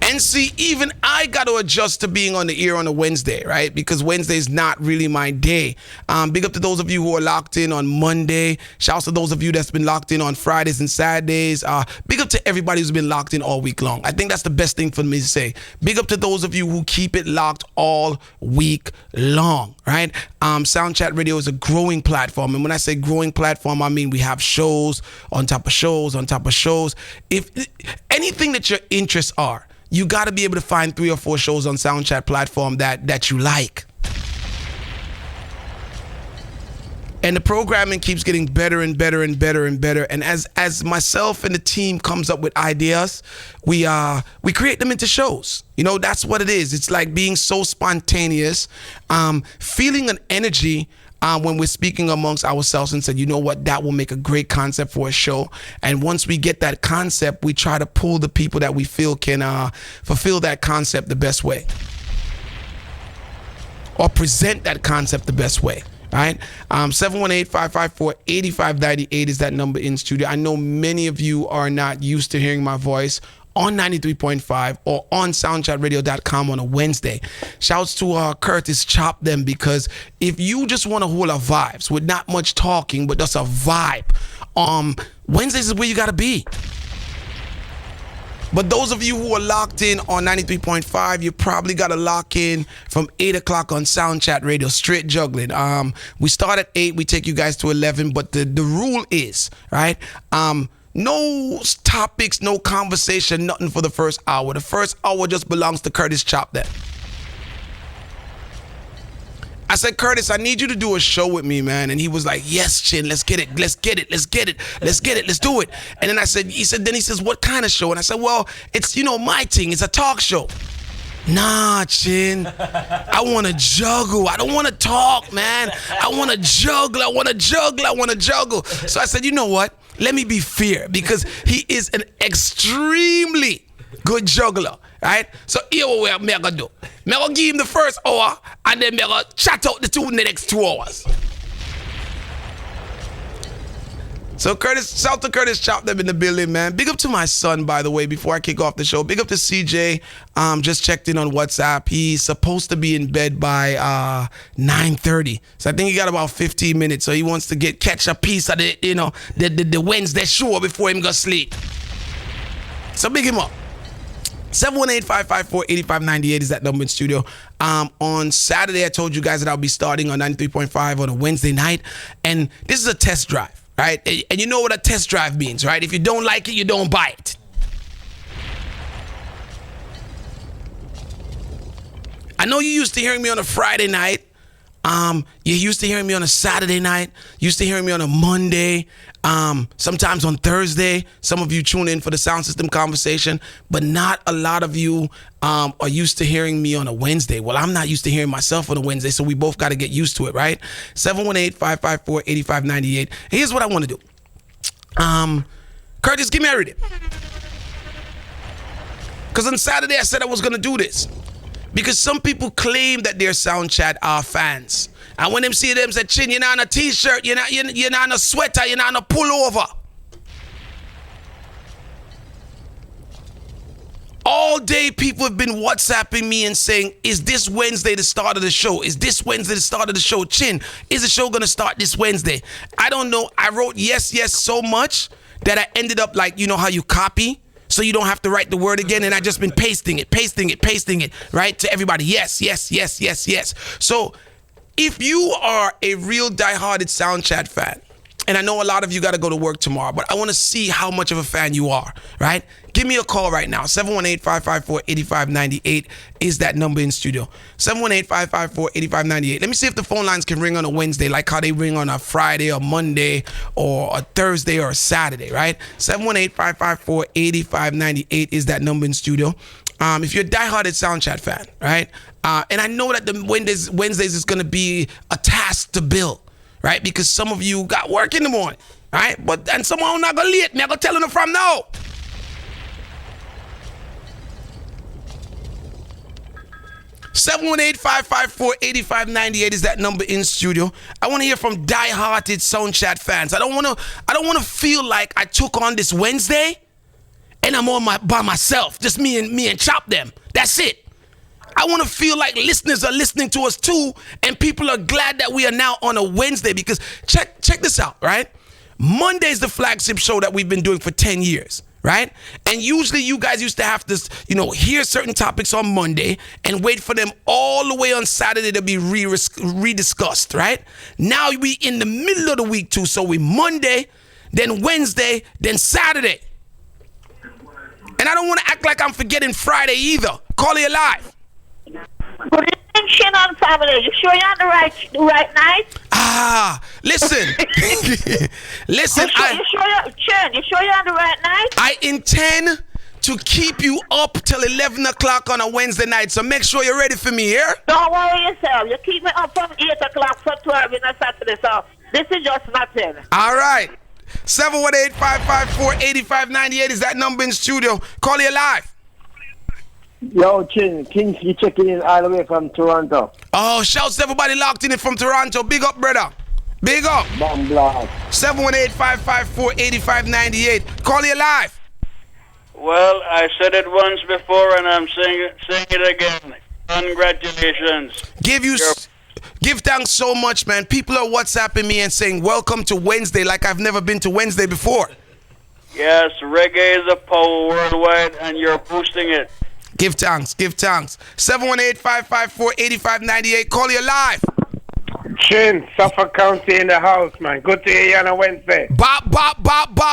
And see, even I got to adjust to being on the air on a Wednesday, right? Because Wednesday is not really my day. Big up to those of you who are locked in on Monday. Shouts to those of you that's been locked in on Fridays and Saturdays. Big up to everybody who's been locked in all week long. I think that's the best thing for me to say. Big up to those of you who keep it locked all week long, right? Sound Chat Radio is a growing platform. And when I say growing platform, I mean we have shows on top of shows on top of shows. If anything that your interests are, you got to be able to find 3 or 4 shows on SoundChat platform that you like. And the programming keeps getting better and better and better and better. And as myself and the team comes up with ideas, we create them into shows. You know, that's what it is. It's like being so spontaneous, feeling an energy when we're speaking amongst ourselves and said, you know what, that will make a great concept for a show. And once we get that concept, we try to pull the people that we feel can fulfill that concept the best way, or present that concept the best way. All right, 718-554-8598 is that number in studio. I know many of you are not used to hearing my voice on 93.5 or on soundchatradio.com on a Wednesday. Shouts to Curtis Chop Them, because if you just want to hold a vibes with not much talking but just a vibe, Wednesdays is where you got to be. But those of you who are locked in on 93.5, you probably got to lock in from 8 o'clock on Sound Chat Radio, straight juggling. We start at 8, we take you guys to 11, but the rule is, right, no topics, no conversation, nothing for the first hour. The first hour just belongs to Curtis Chop That. I said, Curtis, I need you to do a show with me, man. And he was like, yes, Chin, let's get it. Let's get it. Let's get it. Let's get it. Let's do it. And then he says, what kind of show? And I said, well, it's, my thing. It's a talk show. Nah, Chin, I want to juggle. I don't want to talk, man. I want to juggle. I want to juggle. I want to juggle. So I said, you know what? Let me be fair, because he is an extremely good juggler, right? So here what I'm going to do. I'm going to give him the first hour, and then I'm going to chat out the next 2 hours. So shout to Curtis Chop Them in the building, man. Big up to my son, by the way, before I kick off the show. Big up to CJ. Just checked in on WhatsApp. He's supposed to be in bed by 9:30. So I think he got about 15 minutes. So he wants to catch a piece of the Wednesday show before him go sleep. So big him up. 718-554-8598 is that number in studio. On Saturday, I told you guys that I'll be starting on 93.5 on a Wednesday night. And this is a test drive. Right? And you know what a test drive means, right? If you don't like it, you don't buy it. I know you used to hearing me on a Friday night. You used to hearing me on a Saturday night. Used to hearing me on a Monday. Sometimes on Thursday. Some of you tune in for the sound system conversation, but not a lot of you are used to hearing me on a Wednesday. Well, I'm not used to hearing myself on a Wednesday, so we both got to get used to it, right? 718-554-8598. Here's what I want to do. Curtis, give me everything. Because on Saturday I said I was going to do this. Because some people claim that they're Sound Chat fans. And when them see them say, Chin, you're not on a t-shirt, you're not on a sweater, you're not on a pullover. All day people have been WhatsApping me and saying, is this Wednesday the start of the show? Is this Wednesday the start of the show? Chin, is the show going to start this Wednesday? I don't know. I wrote yes so much that I ended up like, you know how you copy? So you don't have to write the word again, and I just been pasting it, right, to everybody. Yes. So if you are a real dieharded Sound Chat fan, and I know a lot of you got to go to work tomorrow, but I want to see how much of a fan you are, right? Give me a call right now. 718-554-8598 is that number in studio. 718-554-8598. Let me see if the phone lines can ring on a Wednesday like how they ring on a Friday or Monday or a Thursday or a Saturday, right? 718-554-8598 is that number in studio. If you're a dieharded Sound Chat fan, right? And I know that the Wednesdays is going to be a task to build, right? Because some of you got work in the morning, right? And some of you not going to late. Me, I go telling them from now. Seven 554-8598 is that number in studio. I want to hear from dieharded Sound Chat fans. I don't want to feel like I took on this Wednesday and I'm by myself, just me and Chop them. That's it. I want to feel like listeners are listening to us too, and people are glad that we are now on a Wednesday, because check this out, right? Monday is the flagship show that we've been doing for 10 years, right? And usually you guys used to have to, hear certain topics on Monday and wait for them all the way on Saturday to be rediscussed, right? Now we in the middle of the week too, so we Monday, then Wednesday, then Saturday. And I don't want to act like I'm forgetting Friday either. Call it live. Good evening, Shin on family. You sure you're on the right night? Listen. Listen. You sure you're on the right night? I intend to keep you up till 11 o'clock on a Wednesday night, so make sure you're ready for me here. Don't worry yourself. You keep me up from 8 o'clock for 12 on Saturday, so this is just nothing. All right. 718-554-8598 is that number in studio. Call you live. Yo, Kingsley checking in all the way from Toronto. Oh, shouts to everybody locked in from Toronto. Big up, brother. Big up. Bomb blast. 718-554-8598. Call you live. Well, I said it once before and I'm saying it again. Congratulations. Give thanks so much, man. People are WhatsApping me and saying, welcome to Wednesday, like I've never been to Wednesday before. Yes, reggae is a power worldwide and you're boosting it. Give thanks. 718-554-8598. Call you live. Chin, Suffolk County in the house, man. Good to hear you on a Wednesday. Bob.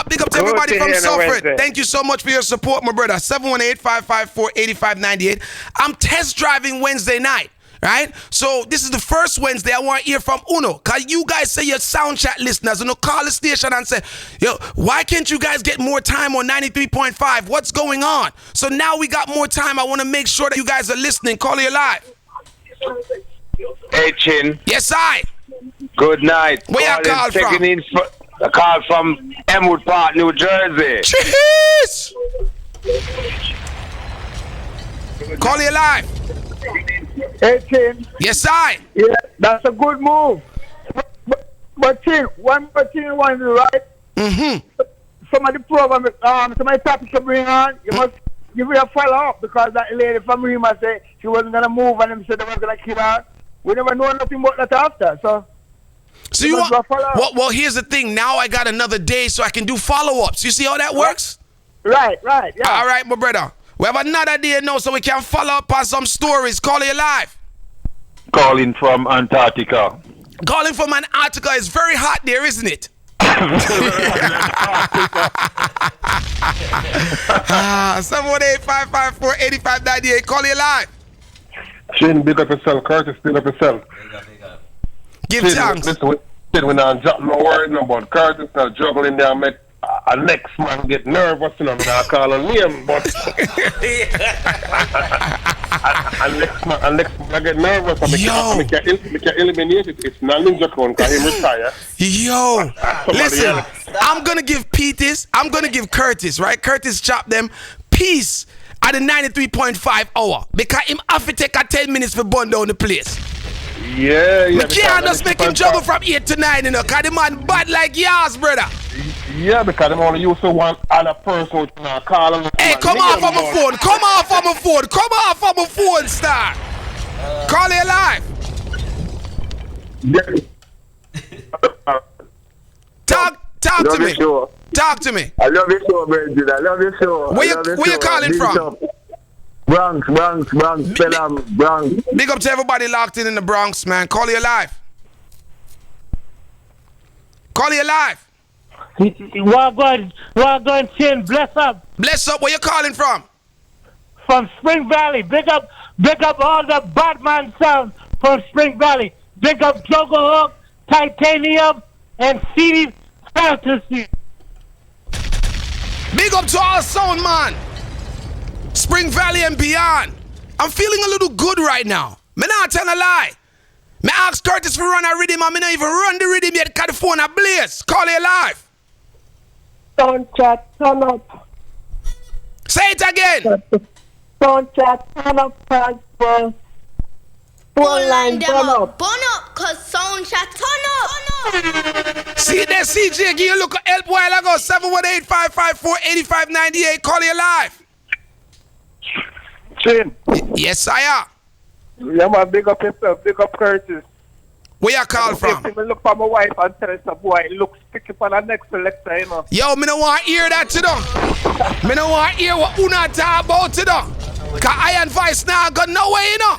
Big up to everybody from Suffolk. Thank you so much for your support, my brother. 718-554-8598. I'm test driving Wednesday night. Right? So this is the first Wednesday I want to hear from Uno. Because you guys say you're sound chat listeners and call the station and say, yo, why can't you guys get more time on 93.5? What's going on? So now we got more time. I want to make sure that you guys are listening. Call you live. Hey, Chin. Yes, I. Good night. Where you call from? A call from Elmwood Park, New Jersey. Cheers! Call you live. Hey, Chin. Yes, I. Yeah, that's a good move. But Chin, one more thing you want to do, right? Mm-hmm. Some of the program, some of the topics you bring on, you must give it a follow-up, because that lady from Rima said she wasn't going to move and them said they were going to kill her. We never know nothing about that after, so you want, well, here's the thing. Now I got another day so I can do follow-ups. You see how that works? Right, yeah. All right, my brother. We have another day now so we can follow up on some stories. Call you live. Calling from Antarctica. Calling from Antarctica is very hot there, isn't it? 718-554-8598. Call you live. Shane, big up yourself. Curtis, big up yourself. Give thanks. Listen, when I'm not worried about Curtis, not juggling there, make a next man get nervous, and I'm not calling him, but next man get nervous, and I can eliminate it. It's not Ninja Clone, because he retire. Yo, listen, I'm going to give I'm going to give Curtis, right? Curtis chop them peace at the 93.5 hour, because him have to take a 10 minutes for burn down the place. Yeah. We can't just make him juggle from 8 to 9, because the man bad like yours, brother. Yeah, because I'm only used to one other person to call him. Hey, come off on my phone. Come off on my phone, star. Call it live. Talk to me. Talk to me. I love your show, Bridget. I love your show. Where you calling from? Bronx, Pelham, Bronx. Big up to everybody locked in the Bronx, man. Call you live. Well, Chin, bless up. Bless up. Where you calling from? From Spring Valley. Big up all the Batman sound from Spring Valley. Big up Joker Hook, Titanium, and CD Fantasy. Big up to our sound, man. Spring Valley and beyond. I'm feeling a little good right now. Me not tell a lie. Me ask Curtis for run a rhythm, and me not even run the rhythm yet, because the phone a blaze. Call it live. Don't chat, turn up. Say it again. Don't chat, turn up, phone line, turn up. Burn up, cause sound chat, turn up. See there, CJ, give you a look at help while ago. 718-554-8598. Call you live. Chin. Yes, sire. Yeah, man, big up yourself. Big up Curtis. Where you call from? I look for my wife and tell us, boy, it looks sticky for the next selector, you know. Yo, me don't want to hear that, you know. Me don't want to hear what Una talk about, you know. Because Iron Vice now got nowhere, you know.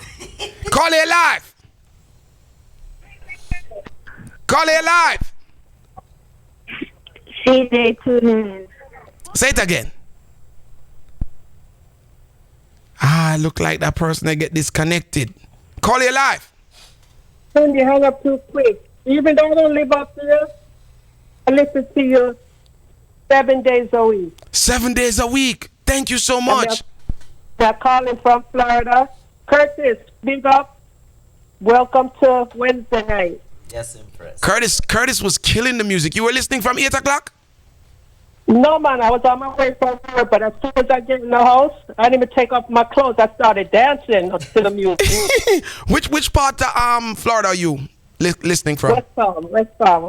Call it live. Call it live. CJ tune Say it again. Ah, look like that person that get disconnected. Call it live. When you hang up too quick. Even though I don't live up there, I listen to you 7 days a week. 7 days a week. Thank you so much. They're calling from Florida. Curtis, big up. Welcome to Wednesday night. Yes, impressed. Curtis was killing the music. You were listening from 8 o'clock? No, man, I was on my way from work, but as soon as I get in the house, I didn't even take off my clothes. I started dancing to the music. Which part of Florida are you listening from? West Palm.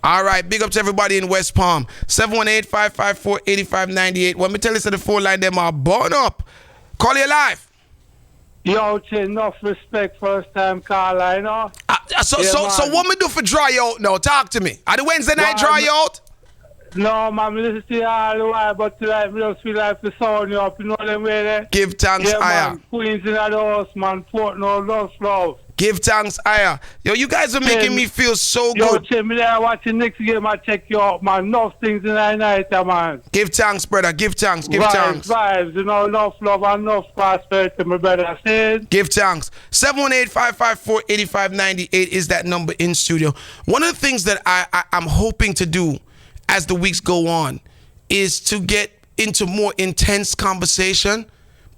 All right, big up to everybody in West Palm. 718-554-8598. When me tell you to the phone line, them are born up. Call you live. Yo, Chin, enough respect, first time caller, you know. So what me do for dry you out now? Talk to me. Are the Wednesday night dry you out? No, man, listen to you all the while, but tonight we just feel like to sound you up, you know them way there? Give thanks, yeah, Aya. Man, Queens in the house, man, Port no love. Give thanks, Aya. Yo, you guys are making me feel so good. Yo, Chin, me there watching next game, I check you out, man. Enough things in the night, man. Give thanks, brother. Give thanks. Give thanks. Vibes, you know, enough love and enough prosperity, my brother. Said. Give thanks. 718-554-8598 is that number in studio. One of the things that I'm hoping to do as the weeks go on is to get into more intense conversation,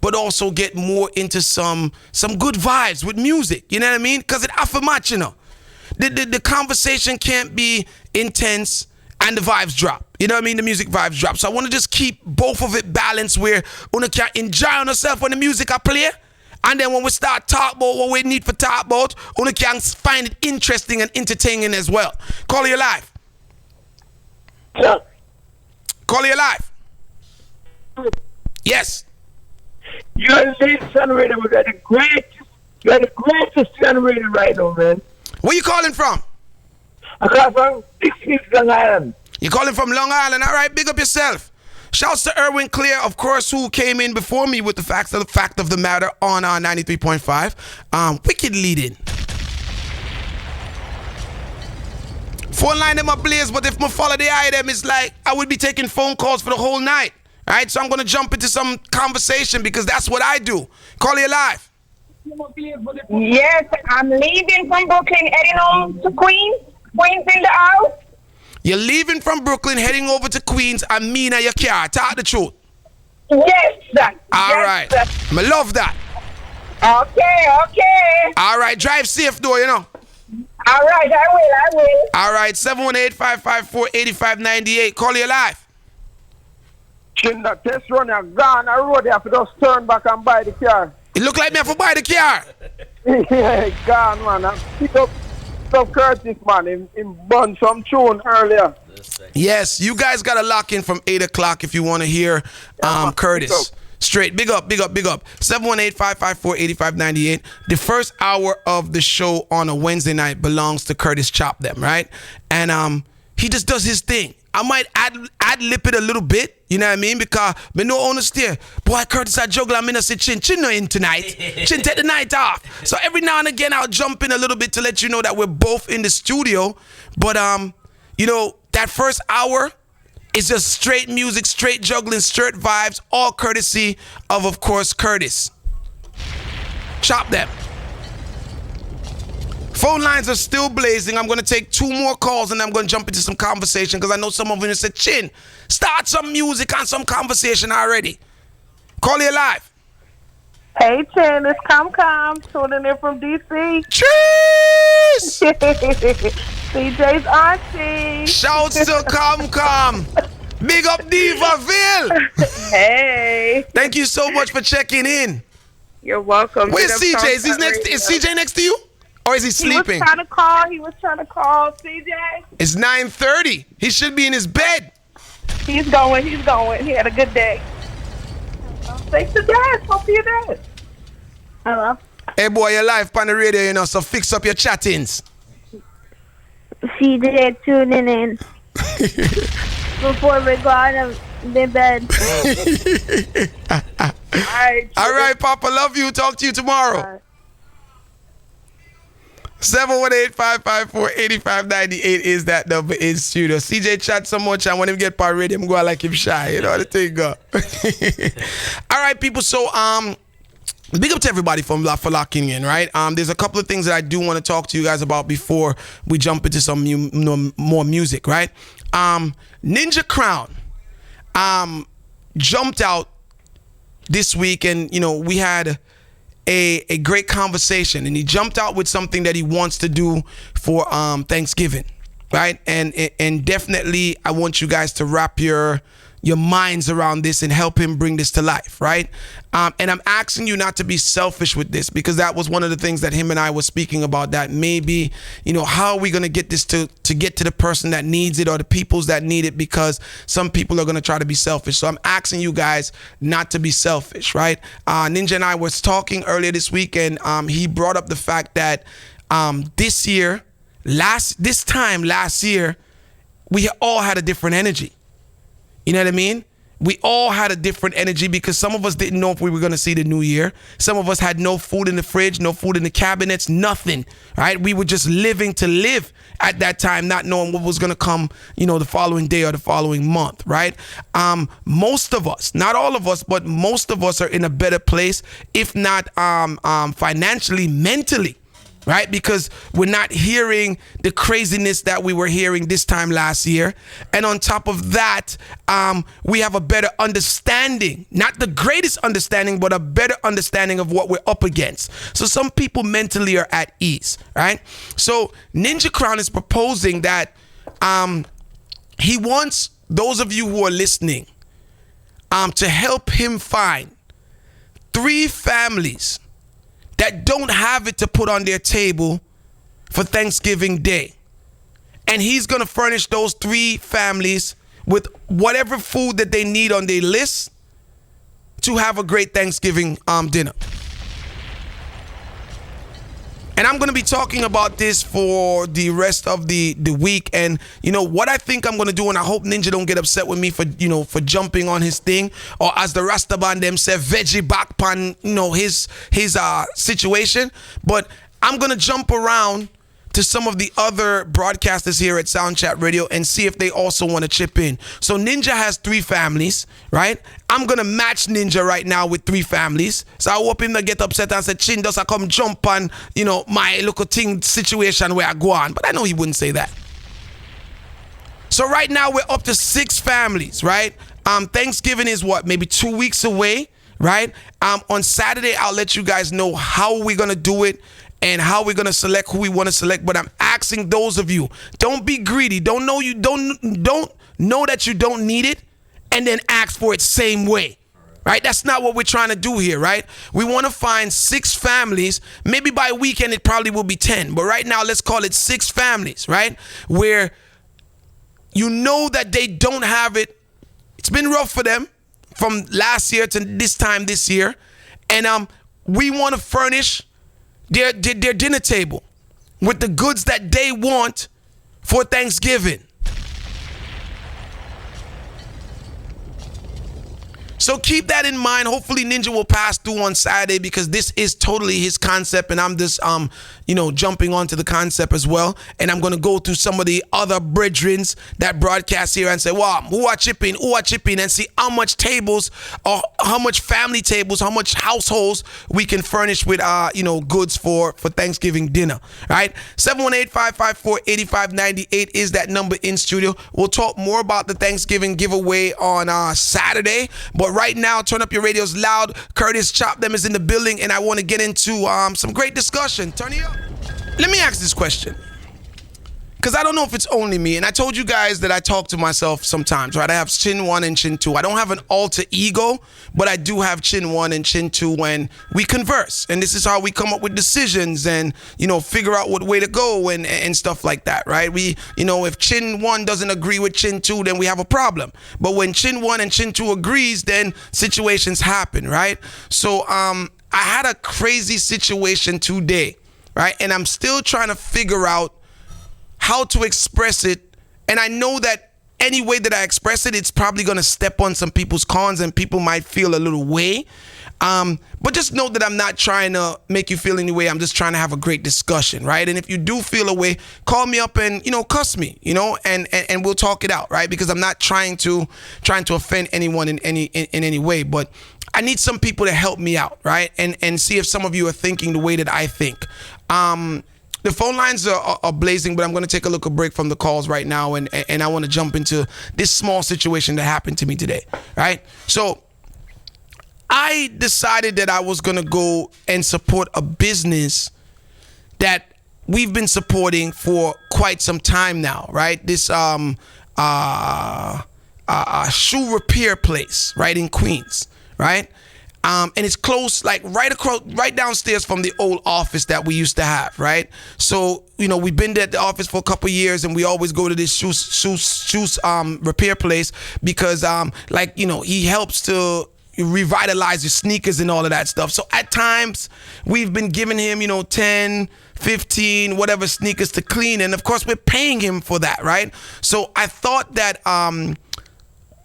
but also get more into some good vibes with music. You know what I mean? Because it offer much, you know. The conversation can't be intense and the vibes drop. You know what I mean? The music vibes drop. So I want to just keep both of it balanced where you can enjoy yourself when the music I play. And then when we start talk about what we need for talk about, you can find it interesting and entertaining as well. Call you live. Call you live. Yes. You're the radio. You're the greatest radio right now, man. Where you calling from? I call from 16 Long Island. You calling from Long Island? All right, big up yourself. Shouts to Erwin Clear, of course, who came in before me with the fact of the matter on 93.5. Wicked leading. Phone line them ablaze, but if I follow the item, it's like I would be taking phone calls for the whole night. All right, so I'm going to jump into some conversation because that's what I do. Call you live. Yes, I'm leaving from Brooklyn, heading home to Queens. Queens in the house. You're leaving from Brooklyn, heading over to Queens, and me in your car. Talk the truth. Yes, sir. All right. I love that. Okay. All right, drive safe though, you know. All right, I will. All right, 718-554-8598. Call you live. Chin, that test run, you're gone. I rode there for just turn back and buy the car. It look like me have to buy the car. Yeah, gone, man. I pick up Curtis, man, in bun some tune earlier. Yes, you guys got to lock in from 8 o'clock if you want to hear Curtis. Straight. Big up. 718-554-8598. The first hour of the show on a Wednesday night belongs to Curtis Chop Them, right? And he just does his thing. I might ad-lip it a little bit, you know what I mean? Because me no understand. Boy, Curtis, I juggle, I'm in a say, Chin no in tonight. Chin take the night off. So every now and again, I'll jump in a little bit to let you know that we're both in the studio. But, you know, that first hour, it's just straight music, straight juggling, straight vibes, all courtesy of course, Curtis. Chop them. Phone lines are still blazing. I'm going to take 2 more calls and I'm going to jump into some conversation because I know some of you said, Chin, start some music and some conversation already. Call you live. Hey, Chin, it's Come, tuning in from D.C. Cheers! CJ's auntie. Shouts to Come. Big up Divaville. Hey. Thank you so much for checking in. You're welcome. Where's CJ? Is CJ next to you? Or is he sleeping? He was trying to call CJ. It's 9:30. He should be in his bed. He's going. He had a good day. Say to Dad. Talk to your dad. Hello? Hey, boy, you're live on the radio, you know, so fix up your chattings. CJ tuning in before we go out of the bed. All right, Papa, love you. Talk to you tomorrow. 718-554-8598 is that number in studio. CJ chat so much, I want him to get part ready. I'm going like him shy. You know how the thing go. All right, people. So, big up to everybody for locking in, right? There's a couple of things that I do want to talk to you guys about before we jump into some more music, right? Ninja Crown jumped out this week, and, you know, we had a great conversation, and he jumped out with something that he wants to do for Thanksgiving, right? And definitely I want you guys to wrap your minds around this and help him bring this to life, right? And I'm asking you not to be selfish with this, because that was one of the things that him and I were speaking about, that maybe, you know, how are we going to get this to get to the person that needs it or the peoples that need it, because some people are going to try to be selfish. So I'm asking you guys not to be selfish, right? Ninja and I was talking earlier this week, and he brought up the fact that this time last year, we all had a different energy. You know what I mean? We all had a different energy, because some of us didn't know if we were going to see the new year. Some of us had no food in the fridge, no food in the cabinets, nothing, right? We were just living to live at that time, not knowing what was going to come, you know, the following day or the following month, right? Most of us, not all of us, but most of us are in a better place, if not financially, mentally, right? Because we're not hearing the craziness that we were hearing this time last year. And on top of that, we have a better understanding, not the greatest understanding, but a better understanding of what we're up against. So some people mentally are at ease, right? So Ninja Crown is proposing that he wants those of you who are listening to help him find 3 families that don't have it to put on their table for Thanksgiving Day. And he's going to furnish those 3 families with whatever food that they need on their list to have a great Thanksgiving dinner. And I'm going to be talking about this for the rest of the week. And, you know, what I think I'm going to do, and I hope Ninja don't get upset with me for, you know, for jumping on his thing, or as the Rastaban them say, veggie back pan, you know, his situation. But I'm going to jump around to some of the other broadcasters here at Sound Chat Radio and see if they also want to chip in. So Ninja has 3 families, right? I'm going to match Ninja right now with 3 families. So I hope him to get upset and say, Chin, does I come jump on, you know, my local thing situation where I go on. But I know he wouldn't say that. So right now we're up to 6 families, right? Thanksgiving is what, maybe 2 weeks away, right? On Saturday, I'll let you guys know how we're going to do it and how we're going to select who we want to select. But I'm asking those of you, don't be greedy. Don't know that you don't need it and then ask for it same way, right? That's not what we're trying to do here, right? We want to find 6 families. Maybe by weekend it probably will be 10. But right now, let's call it 6 families, right? Where you know that they don't have it. It's been rough for them from last year to this time this year. And we want to furnish their dinner table with the goods that they want for Thanksgiving. So keep that in mind. Hopefully Ninja will pass through on Saturday, because this is totally his concept, and I'm just jumping onto the concept as well. And I'm going to go through some of the other brethrens that broadcast here and say, wow, who are chipping, and see how much tables or how much family tables, how much households we can furnish with goods for Thanksgiving dinner, right? 718-554-8598 is that number in studio. We'll talk more about the Thanksgiving giveaway on Saturday, but right now, turn up your radios loud. Curtis Chop Them is in the building, and I want to get into some great discussion. Turn it up. Let me ask this question. because I don't know if it's only me, and I told you guys that I talk to myself sometimes, right? I have chin 1 and chin 2. I don't have an alter ego, but I do have chin 1 and chin 2 when we converse, and this is how we come up with decisions and, you know, figure out what way to go and stuff like that, right? We, you know, if chin 1 doesn't agree with chin 2, then we have a problem. But when chin 1 and chin 2 agrees, then situations happen, right? So I had a crazy situation today, right? And I'm still trying to figure out how to express it. And I know that any way that I express it, it's probably going to step on some people's cons and people might feel a little way. But just know that I'm not trying to make you feel any way. I'm just trying to have a great discussion, right? And if you do feel a way, call me up and, you know, cuss me, you know, and we'll talk it out, right? Because I'm not trying to offend anyone in any way, but I need some people to help me out, right? And see if some of you are thinking the way that I think. The phone lines are blazing, but I'm going to take a little break from the calls right now, and I want to jump into this small situation that happened to me today, right? So I decided that I was going to go and support a business that we've been supporting for quite some time now, right? This shoe repair place, right, in Queens, right? And it's close, like right downstairs from the old office that we used to have, right? So, you know, we've been there at the office for a couple of years, and we always go to this shoes repair place because, like, you know, he helps to revitalize your sneakers and all of that stuff. So at times we've been giving him, you know, 10, 15, whatever sneakers to clean, and of course we're paying him for that, right? So I thought that,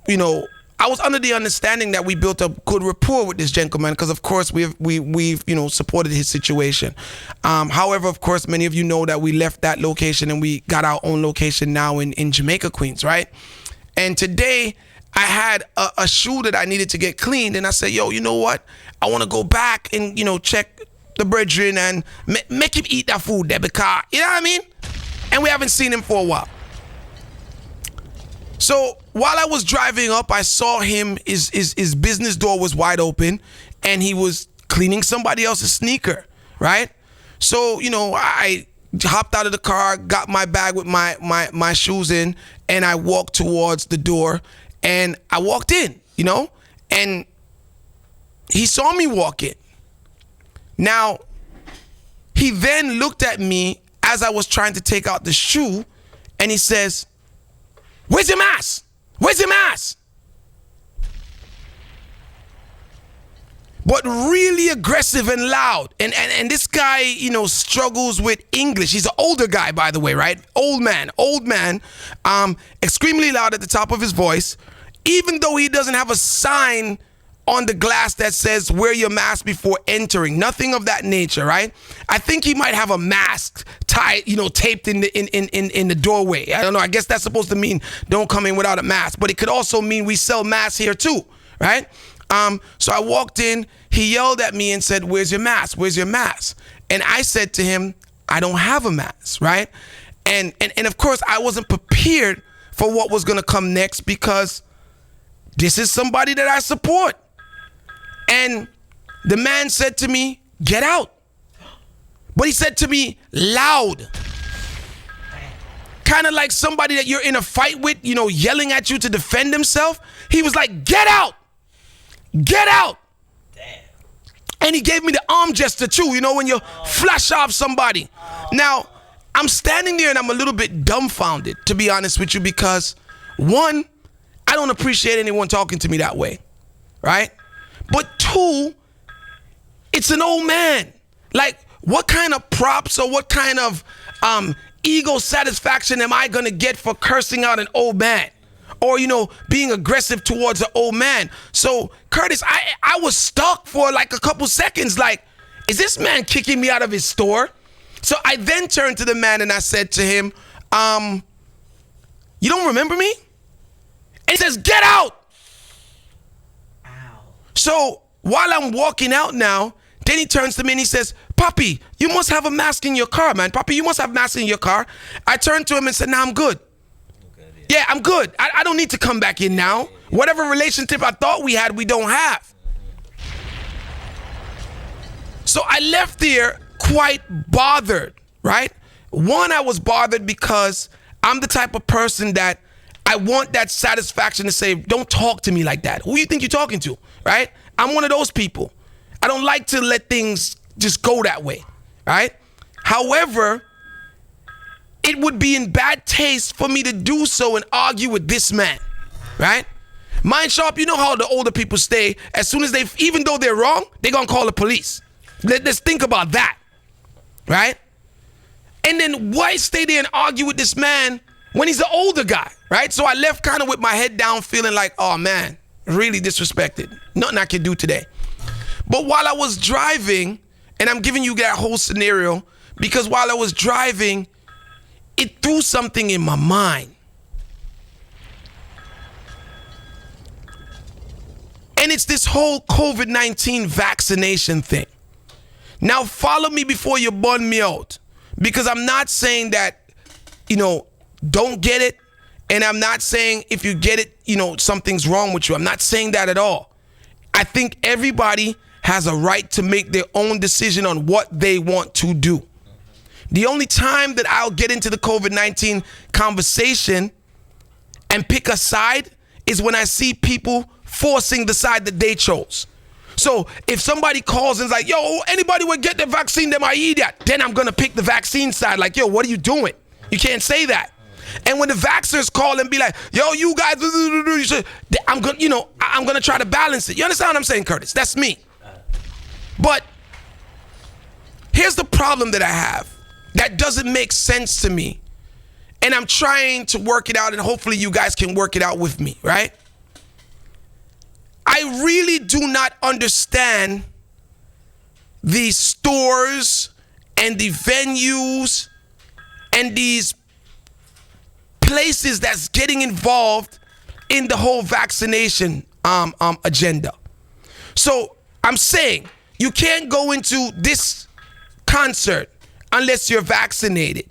you know, I was under the understanding that we built a good rapport with this gentleman because, of course, we've you know, supported his situation. However, of course, many of you know that we left that location and we got our own location now in Jamaica, Queens, right? And today I had a shoe that I needed to get cleaned, and I said, yo, you know what? I want to go back and, you know, check the brethren and make him eat that food there because, you know what I mean? And we haven't seen him for a while. So while I was driving up, I saw him, his business door was wide open, and he was cleaning somebody else's sneaker, right? So, you know, I hopped out of the car, got my bag with my shoes in, and I walked towards the door, and I walked in, you know, and he saw me walk in. Now, he then looked at me as I was trying to take out the shoe, and he says, "Where's your mask? Where's your mask?" But really aggressive and loud. And this guy, you know, struggles with English. He's an older guy, by the way, right? Old man, extremely loud at the top of his voice, even though he doesn't have a sign on the glass that says wear your mask before entering. Nothing of that nature, right? I think he might have a mask tied, you know, taped in the doorway. I don't know. I guess that's supposed to mean don't come in without a mask, but it could also mean we sell masks here too, right? So I walked in, he yelled at me and said, "Where's your mask? Where's your mask?" And I said to him, "I don't have a mask," right? And of course I wasn't prepared for what was going to come next because this is somebody that I support. And the man said to me, "Get out." But he said to me loud, kind of like somebody that you're in a fight with, you know, yelling at you to defend himself. He was like, "Get out, get out." Damn. And he gave me the arm gesture too, you know, when you flash off somebody. Now, I'm standing there and I'm a little bit dumbfounded, to be honest with you, because one, I don't appreciate anyone talking to me that way, right? But two, it's an old man. Like, what kind of props or what kind of ego satisfaction am I gonna get for cursing out an old man? Or, you know, being aggressive towards an old man? So, Curtis, I was stuck for like a couple seconds, like, is this man kicking me out of his store? So I then turned to the man and I said to him, "You don't remember me?" And he says, "Get out." So while I'm walking out now, then he turns to me and he says, "Papi, you must have a mask in your car, man. Papi, you must have a mask in your car." I turned to him and said, "Nah, I'm good. Yeah, I'm good. I don't need to come back in now. Whatever relationship I thought we had, we don't have." So I left there quite bothered, right? One, I was bothered because I'm the type of person that I want that satisfaction to say, don't talk to me like that. Who you think you're talking to, right? I'm one of those people. I don't like to let things just go that way, right? However, it would be in bad taste for me to do so and argue with this man, right? Mind sharp, you know how the older people stay. As soon as even though they're wrong, they're going to call the police. Let's think about that, right? And then why stay there and argue with this man when he's the older guy, right? So I left kind of with my head down feeling like, oh man, really disrespected. Nothing I can do today. But while I was driving, and I'm giving you that whole scenario because while I was driving, it threw something in my mind. And it's this whole COVID-19 vaccination thing. Now follow me before you burn me out. Because I'm not saying that, don't get it. And I'm not saying if you get it, something's wrong with you. I'm not saying that at all. I think everybody has a right to make their own decision on what they want to do. The only time that I'll get into the COVID-19 conversation and pick a side is when I see people forcing the side that they chose. So if somebody calls and is like, yo, anybody would get the vaccine, them I eat that, then I'm going to pick the vaccine side. Like, yo, what are you doing? You can't say that. And when the vaxxers call and be like, yo, you guys, I'm going to try to balance it. You understand what I'm saying, Curtis? That's me. But here's the problem that I have that doesn't make sense to me. And I'm trying to work it out, and hopefully you guys can work it out with me, right? I really do not understand the stores and the venues and these places that's getting involved in the whole vaccination agenda. So I'm saying you can't go into this concert unless you're vaccinated.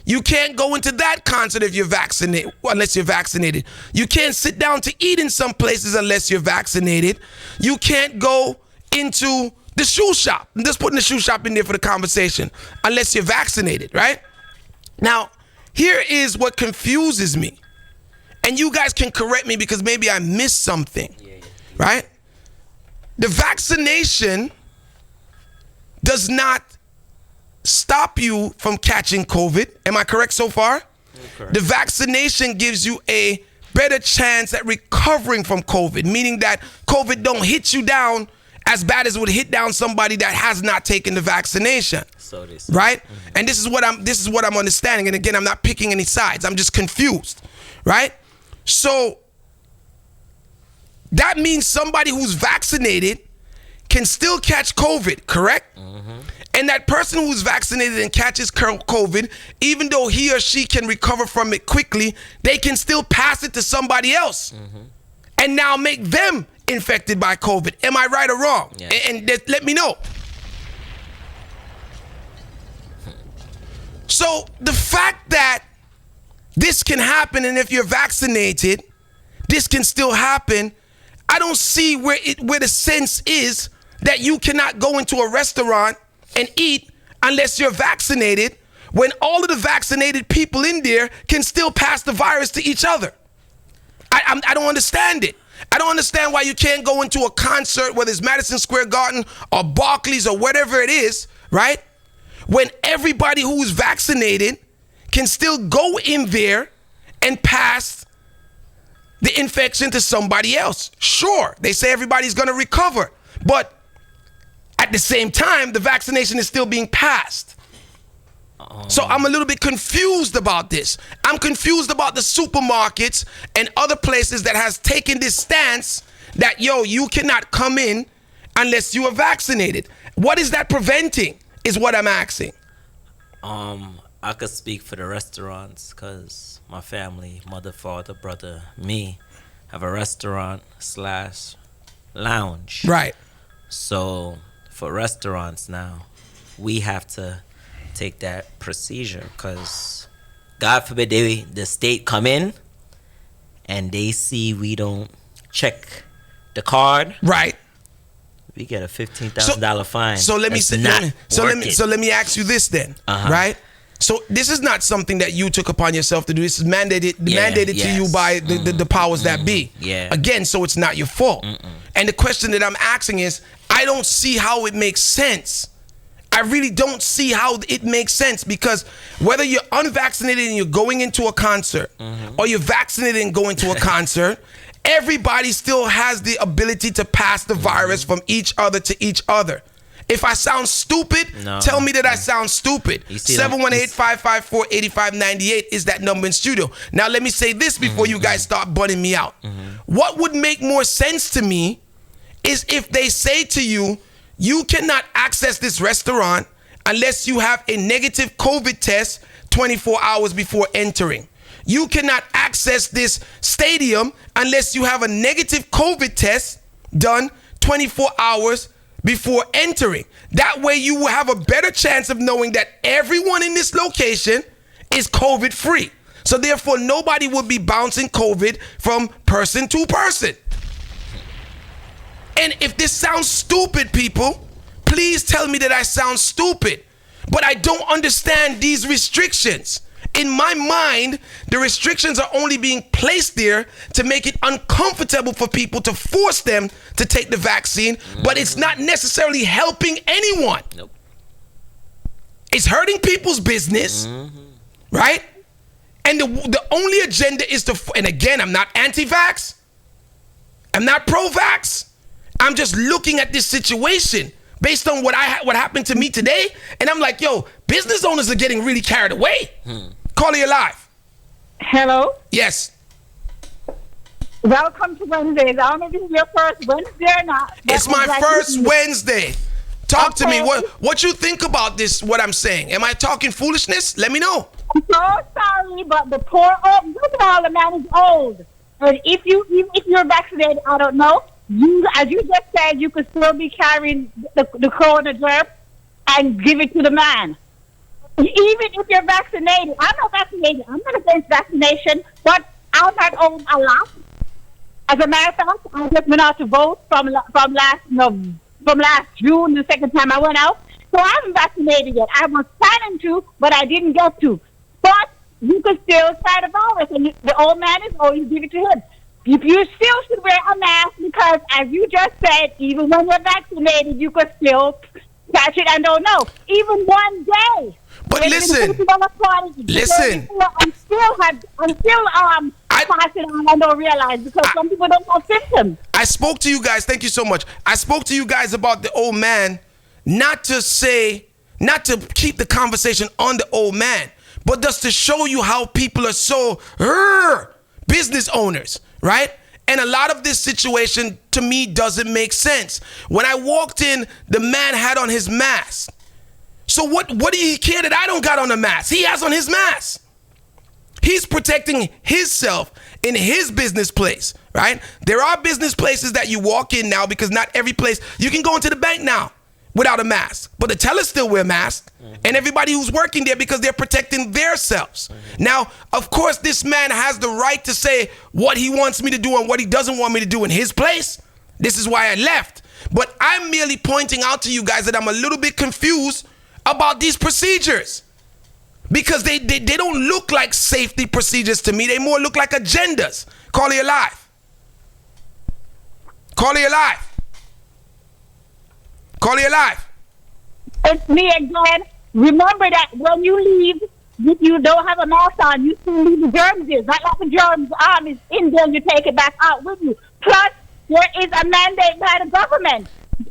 You can't go into that concert if you're vaccinated, unless you're vaccinated. You can't sit down to eat in some places unless you're vaccinated. You can't go into the shoe shop. I'm just putting the shoe shop in there for the conversation unless you're vaccinated, right? Now, here is what confuses me. And you guys can correct me because maybe I missed something, right? The vaccination does not stop you from catching COVID. Am I correct so far? Correct. The vaccination gives you a better chance at recovering from COVID, meaning that COVID don't hit you down as bad as it would hit down somebody that has not taken the vaccination. So this, right? Mm-hmm. And this is what I'm understanding. And again, I'm not picking any sides. I'm just confused, right? So that means somebody who's vaccinated can still catch COVID, correct? Mm-hmm. And that person who's vaccinated and catches COVID, even though he or she can recover from it quickly, they can still pass it to somebody else and now make them infected by COVID. Am I right or wrong? Yeah. And let me know. So the fact that this can happen, and if you're vaccinated, this can still happen, I don't see where the sense is that you cannot go into a restaurant and eat unless you're vaccinated, when all of the vaccinated people in there can still pass the virus to each other. I don't understand it. I don't understand why you can't go into a concert, whether it's Madison Square Garden or Barclays or whatever it is, right? When everybody who's vaccinated can still go in there and pass the infection to somebody else. Sure, they say everybody's going to recover, but at the same time, the vaccination is still being passed. So I'm a little bit confused about this. I'm confused about the supermarkets and other places that has taken this stance that, you cannot come in unless you are vaccinated. What is that preventing is what I'm asking. I could speak for the restaurants because my family, mother, father, brother, me, have a restaurant / lounge. Right. So for restaurants now, we have to take that procedure because God forbid the state come in and they see we don't check the card. Right. We get a $15,000 fine. So let me ask you this then, right? So this is not something that you took upon yourself to do. This is mandated to you by the powers that be. Yeah. Again, so it's not your fault. And the question that I'm asking is, I don't see how it makes sense. I really don't see how it makes sense, because whether you're unvaccinated and you're going into a concert or you're vaccinated and going to a concert, everybody still has the ability to pass the virus from each other to each other. If I sound stupid, tell me that I sound stupid. 718-554-8598 is that number in studio. Now, let me say this before you guys start butting me out. What would make more sense to me is if they say to you, you cannot access this restaurant unless you have a negative COVID test 24 hours before entering. You cannot access this stadium unless you have a negative COVID test done 24 hours before entering. That way you will have a better chance of knowing that everyone in this location is COVID free. So therefore nobody will be bouncing COVID from person to person. And if this sounds stupid, people, please tell me that I sound stupid. But I don't understand these restrictions. In my mind, the restrictions are only being placed there to make it uncomfortable for people, to force them to take the vaccine, but it's not necessarily helping anyone. Nope. It's hurting people's business, right? And the only agenda is to, and again, I'm not anti-vax. I'm not pro-vax. I'm just looking at this situation based on what happened to me today, and I'm like, yo, business owners are getting really carried away. Call you live. Hello? Yes. Welcome to Wednesdays. I don't know if this is your first Wednesday or not. It's my first Wednesday. Talk to me. What you think about this, what I'm saying? Am I talking foolishness? Let me know. I'm so sorry, but the poor old, first of all, the man is old. And even if you're vaccinated, I don't know. As you just said, you could still be carrying the corona germ and give it to the man. Even if you're vaccinated, I'm not vaccinated. I'm not against vaccination, but I'm not old a lot. As a matter of fact, I just went out to vote from last June, the second time I went out. So I haven't vaccinated yet. I was planning to, but I didn't get to. But you could still try the virus, and the old man is old. You give it to him. If you still should wear a mask, because as you just said, even when you're vaccinated, you could still catch it and don't know. Even one day. But listen. I'm still passing on and don't realize, because some people don't have symptoms. I spoke to you guys. Thank you so much. I spoke to you guys about the old man, not to keep the conversation on the old man, but just to show you how people are so business owners, right? And a lot of this situation to me doesn't make sense. When I walked in, the man had on his mask. So what do he care that I don't got on a mask? He has on his mask. He's protecting himself in his business place, right? There are business places that you walk in now, because not every place, you can go into the bank now without a mask, but the tellers still wear masks, and everybody who's working there, because they're protecting themselves. Now, of course, this man has the right to say what he wants me to do and what he doesn't want me to do in his place. This is why I left. But I'm merely pointing out to you guys that I'm a little bit confused about these procedures, because they don't look like safety procedures to me. They more look like agendas. Call you live. Call you live. Call you live. It's me again. Remember that when you leave, if you don't have a mask on, you still leave the germs in. Not like the germs is in there, you take it back out with you. Plus, there is a mandate by the government.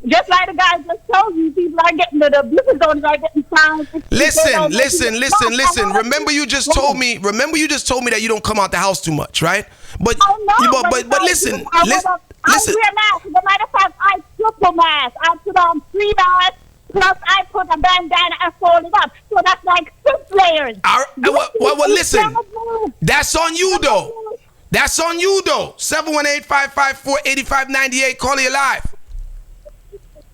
Just like the guy just told you, people are getting the business owners are getting fined. Listen. Remember you just told me that you don't come out the house too much, right? But listen. I wear masks. As a matter of fact, I triple mask. I put on 3 masks, plus I put a bandana and fold it up. So that's like 6 layers. Well, listen. That's on you, though. 718-554-8598. Call you live.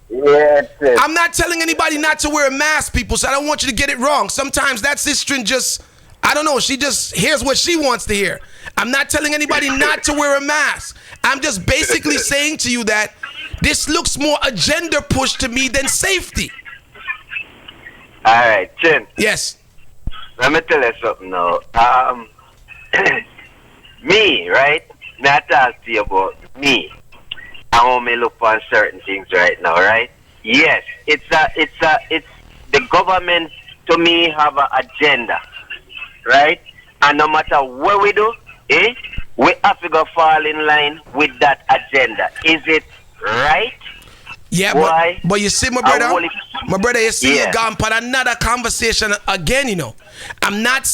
Yes, I'm not telling anybody not to wear a mask, people, so I don't want you to get it wrong. Sometimes that sister just, I don't know, she just hears what she wants to hear. I'm not telling anybody not to wear a mask. I'm just basically saying to you that this looks more agenda push to me than safety. All right, Chin. Yes. let me tell you something now. Me, right? Not talk to you about me. I want me look on certain things right now, right? Yes, it's the government to me have an agenda, right? And no matter what we do, we have to go fall in line with that agenda. Is it right? Yeah, but you see, my brother, you see, you're gone for another conversation again. You know, I'm not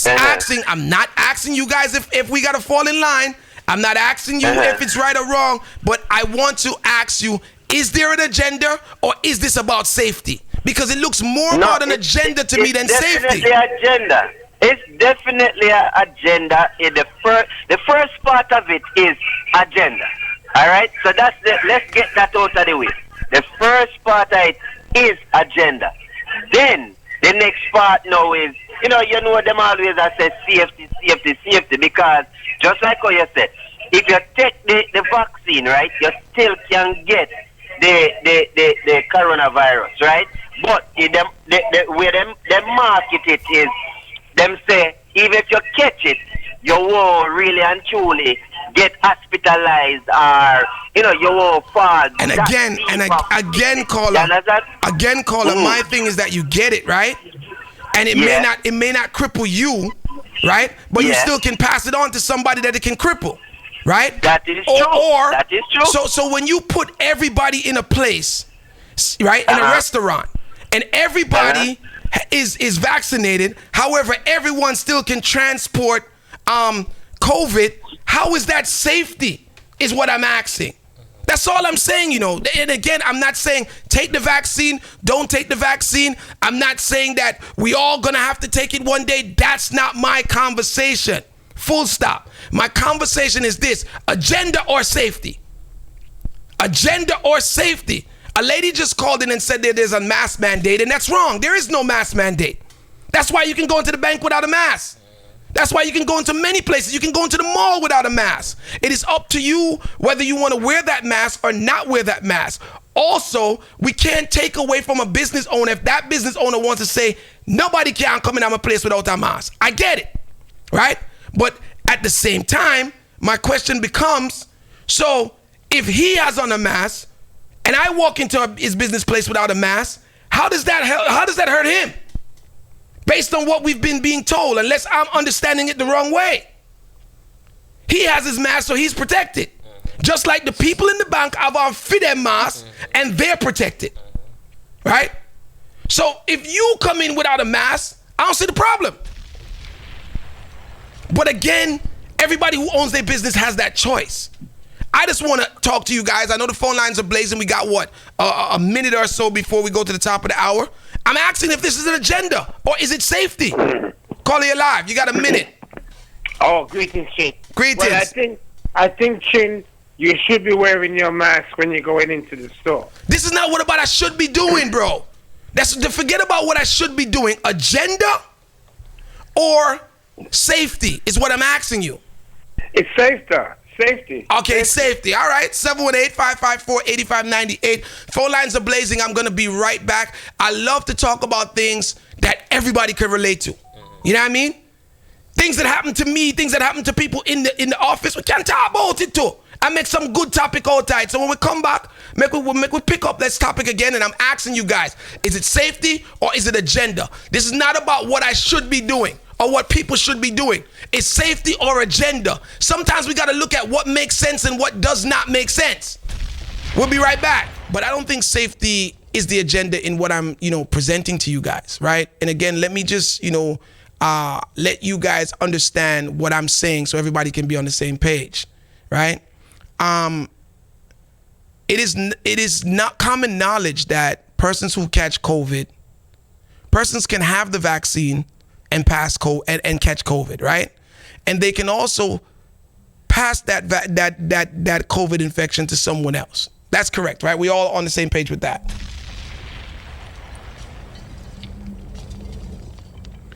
asking you guys if we gotta fall in line. I'm not asking you if it's right or wrong, but I want to ask you: is there an agenda, or is this about safety? Because it looks more about an agenda to me than safety. Agenda. It's definitely an agenda. The first part of it is agenda. All right, so let's get that out of the way. The first part of it is agenda. Then the next part now is, you know them always I say safety, because just like how you said, if you take the vaccine, right, you still can get the coronavirus, right? But the way them market it is, them say, even if you catch it, you won't really and truly get hospitalized, or you won't fall. And again, caller, my thing is that you get it, right? And it may not cripple you, right? But you still can pass it on to somebody that it can cripple, right? That is true. That is true. So when you put everybody in a place, right, in a restaurant, and everybody is vaccinated, however, everyone still can transport COVID. How is that safety? Is what I'm asking. That's all I'm saying, And again, I'm not saying take the vaccine, don't take the vaccine. I'm not saying that we all gonna have to take it one day. That's not my conversation. Full stop. My conversation is this: agenda or safety? Agenda or safety? A lady just called in and said that there's a mask mandate, and that's wrong. There is no mask mandate. That's why you can go into the bank without a mask. That's why you can go into many places. You can go into the mall without a mask. It is up to you whether you want to wear that mask or not wear that mask. Also, we can't take away from a business owner if that business owner wants to say, nobody can come in my place without a mask. I get it, right? But at the same time, my question becomes, so if he has on a mask and I walk into his business place without a mask, how does that hurt him? Based on what we've been being told, unless I'm understanding it the wrong way. He has his mask, so he's protected. Just like the people in the bank have on their masks, and they're protected. Right? So if you come in without a mask, I don't see the problem. But again, everybody who owns their business has that choice. I just want to talk to you guys. I know the phone lines are blazing. We got a minute or so before we go to the top of the hour. I'm asking if this is an agenda or is it safety? Call you live. You got a minute. Oh, greetings, Chin. Greetings. Well, I think, Chin, you should be wearing your mask when you're going into the store. This is not what I should be doing, bro. Forget about what I should be doing. Agenda or safety is what I'm asking you. It's safer. Safety. Okay, safety. All right. 718-554-8598. Phone lines are blazing. I'm going to be right back. I love to talk about things that everybody can relate to. You know what I mean? Things that happen to me, things that happen to people in the office. We can talk about it too. I make some good topic all tight. So when we come back, we pick up this topic again, and I'm asking you guys, is it safety or is it agenda? This is not about what I should be doing or what people should be doing. It's safety or agenda. Sometimes we got to look at what makes sense and what does not make sense. We'll be right back. But I don't think safety is the agenda in what I'm, presenting to you guys, right? And again, let me just, let you guys understand what I'm saying so everybody can be on the same page, right? It is not common knowledge that persons who catch COVID, persons can have the vaccine and pass COVID and catch COVID, right? And they can also pass that COVID infection to someone else. That's correct, right? We all on the same page with that.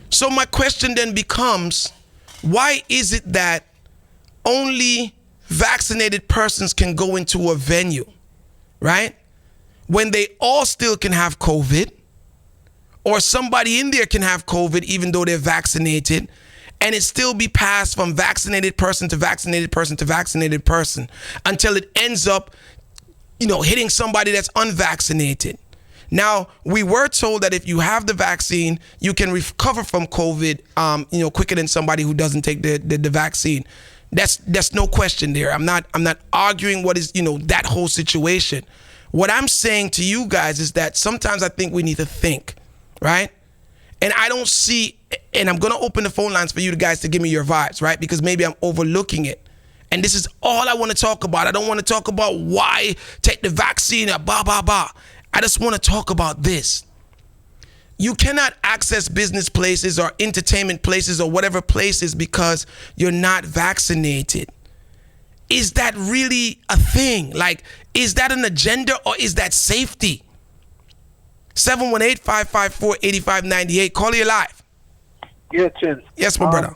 So my question then becomes, why is it that only vaccinated persons can go into a venue, right? When they all still can have COVID, or somebody in there can have COVID even though they're vaccinated, and it still be passed from vaccinated person to vaccinated person to vaccinated person until it ends up, hitting somebody that's unvaccinated. Now, we were told that if you have the vaccine, you can recover from COVID, quicker than somebody who doesn't take the vaccine. That's no question there. I'm not arguing what is, that whole situation. What I'm saying to you guys is that sometimes I think we need to think, right? And I don't see, and I'm going to open the phone lines for you guys to give me your vibes, right? Because maybe I'm overlooking it. And this is all I want to talk about. I don't want to talk about why take the vaccine, blah, blah, blah. I just want to talk about this. You cannot access business places or entertainment places or whatever places because you're not vaccinated. Is that really a thing? Like, is that an agenda or is that safety? 718-554-8598. Call you live. Yeah, Chin. Yes, my brother.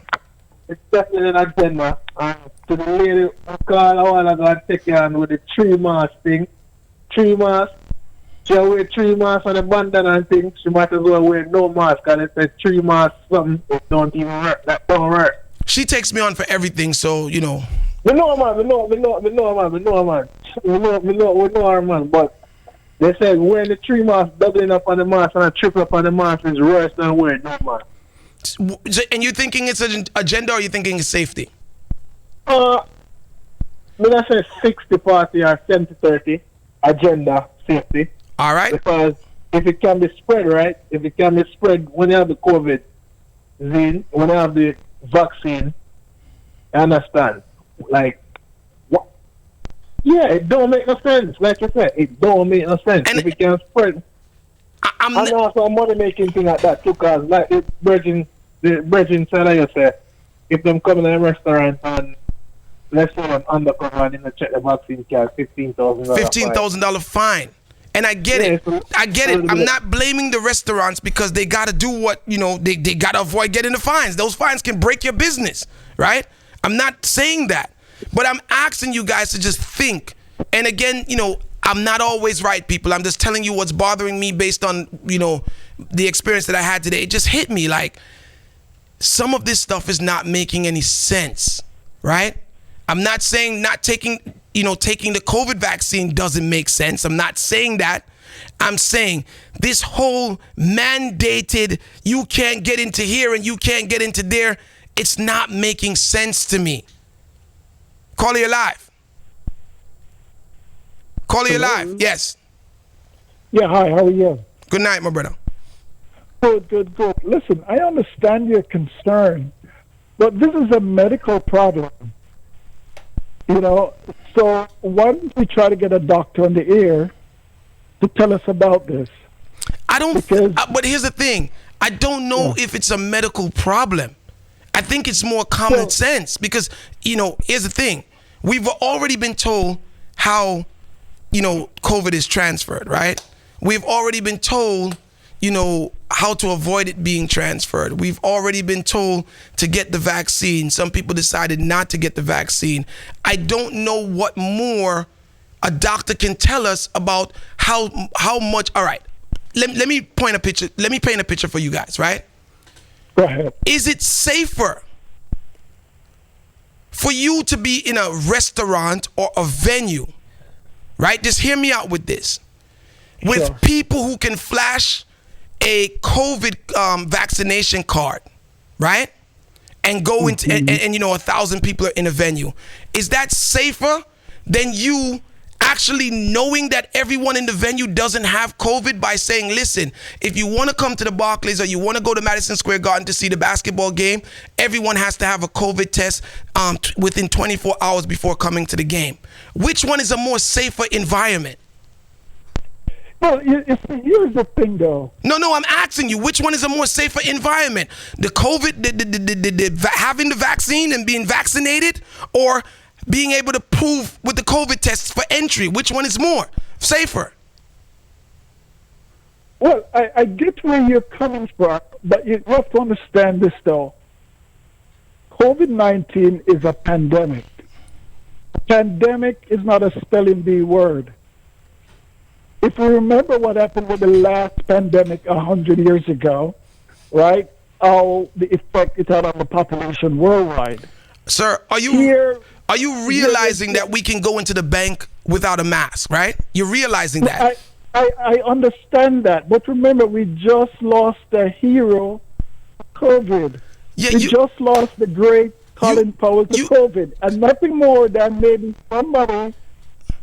It's definitely an agenda. To the lady who called a while ago and take you on with the 3 mask thing. 3 mask. She wear 3 masks on the bandana and things. She might as well wear no mask because it says 3 masks something. It don't even work. That don't work. She takes me on for everything, so, We know, man. We know her, man. But they said wearing the 3 mask, doubling up on the mask and a triple up on the mask is worse than wearing no mask. And you thinking it's an agenda or you thinking it's safety? I say 60-40 or 70-30 agenda safety. All right. Because if it can be spread, right? If it can be spread when you have the COVID, when you have the vaccine, you understand? Like, what? Yeah, it don't make no sense. Like I said, it don't make no sense. And if it can spread. And also a money-making thing like that too, because like the Virgin said, like you said, if them come in a restaurant and let's say an undercover and check the vaccine card, $15,000. $15,000 fine. And I get it. I get it. I'm not blaming the restaurants because they got to do what, they got to avoid getting the fines. Those fines can break your business, right? I'm not saying that. But I'm asking you guys to just think. And again, I'm not always right, people. I'm just telling you what's bothering me based on, the experience that I had today. It just hit me like some of this stuff is not making any sense, right? I'm not saying not taking the COVID vaccine doesn't make sense. I'm not saying that. I'm saying this whole mandated, you can't get into here and you can't get into there, it's not making sense to me. Call you live. Call you live. Yes. Yeah, hi, how are you? Good night, my brother. Good. Listen, I understand your concern, but this is a medical problem. So why don't we try to get a doctor on the air to tell us about this? But here's the thing. I don't know if it's a medical problem. I think it's more common sense because, here's the thing. We've already been told how, COVID is transferred, right? We've already been told, how to avoid it being transferred. We've already been told to get the vaccine. Some people decided not to get the vaccine. I don't know what more a doctor can tell us about how much. All right, let me paint a picture. Let me paint a picture for you guys, right? Go ahead. Is it safer for you to be in a restaurant or a venue, right? Just hear me out with this. With people who can flash a COVID vaccination card, right? And go into, and 1,000 people are in a venue. Is that safer than you actually knowing that everyone in the venue doesn't have COVID by saying, listen, if you want to come to the Barclays or you want to go to Madison Square Garden to see the basketball game, everyone has to have a COVID test within 24 hours before coming to the game. Which one is a more safer environment? Well, here's the thing, though. No, I'm asking you, which one is a more safer environment? The COVID, having the vaccine and being vaccinated, or being able to prove with the COVID tests for entry? Which one is more safer? Well, I get where you're coming from, but you have to understand this, though. COVID-19 is a pandemic. Pandemic is not a spelling bee word. if we remember what happened with the last pandemic 100 years ago, right? How the effect it had on the population worldwide. Sir, are you realizing that we can go into the bank without a mask, right? You're realizing that. I understand that, but remember, we just lost a hero, COVID. Yeah, we just lost the great Colin Powell to COVID, and nothing more than maybe somebody,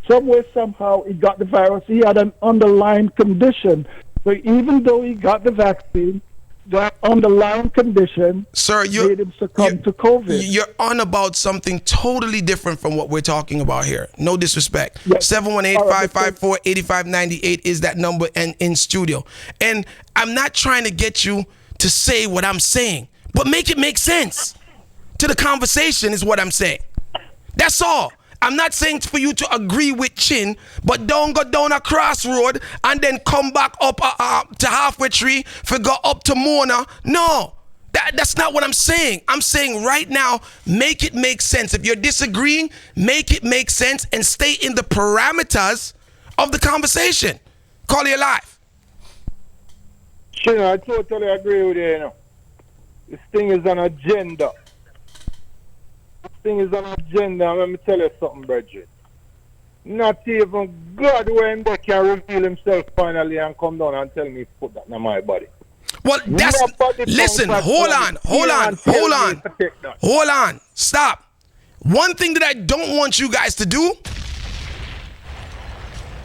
somewhere, somehow, he got the virus. He had an underlying condition. So even though he got the vaccine, that underlying condition made him succumb to COVID. You're on about something totally different from what we're talking about here. No disrespect. 718-554-8598 is that number and in studio. And I'm not trying to get you to say what I'm saying, but make it make sense to the conversation is what I'm saying. That's all. I'm not saying for you to agree with Chin, but don't go down a crossroad and then come back up to halfway tree for go up to Mona. No, that's not what I'm saying. I'm saying right now, make it make sense. If you're disagreeing, make it make sense and stay in the parameters of the conversation. Call you live. Chin, I totally agree with you. You know, this thing is an agenda. Thing is an agenda, let me tell you something, Bridget. Not even God when they can reveal himself finally and come down and tell me put that in my body. Well, that's listen, hold on, stop. One thing that I don't want you guys to do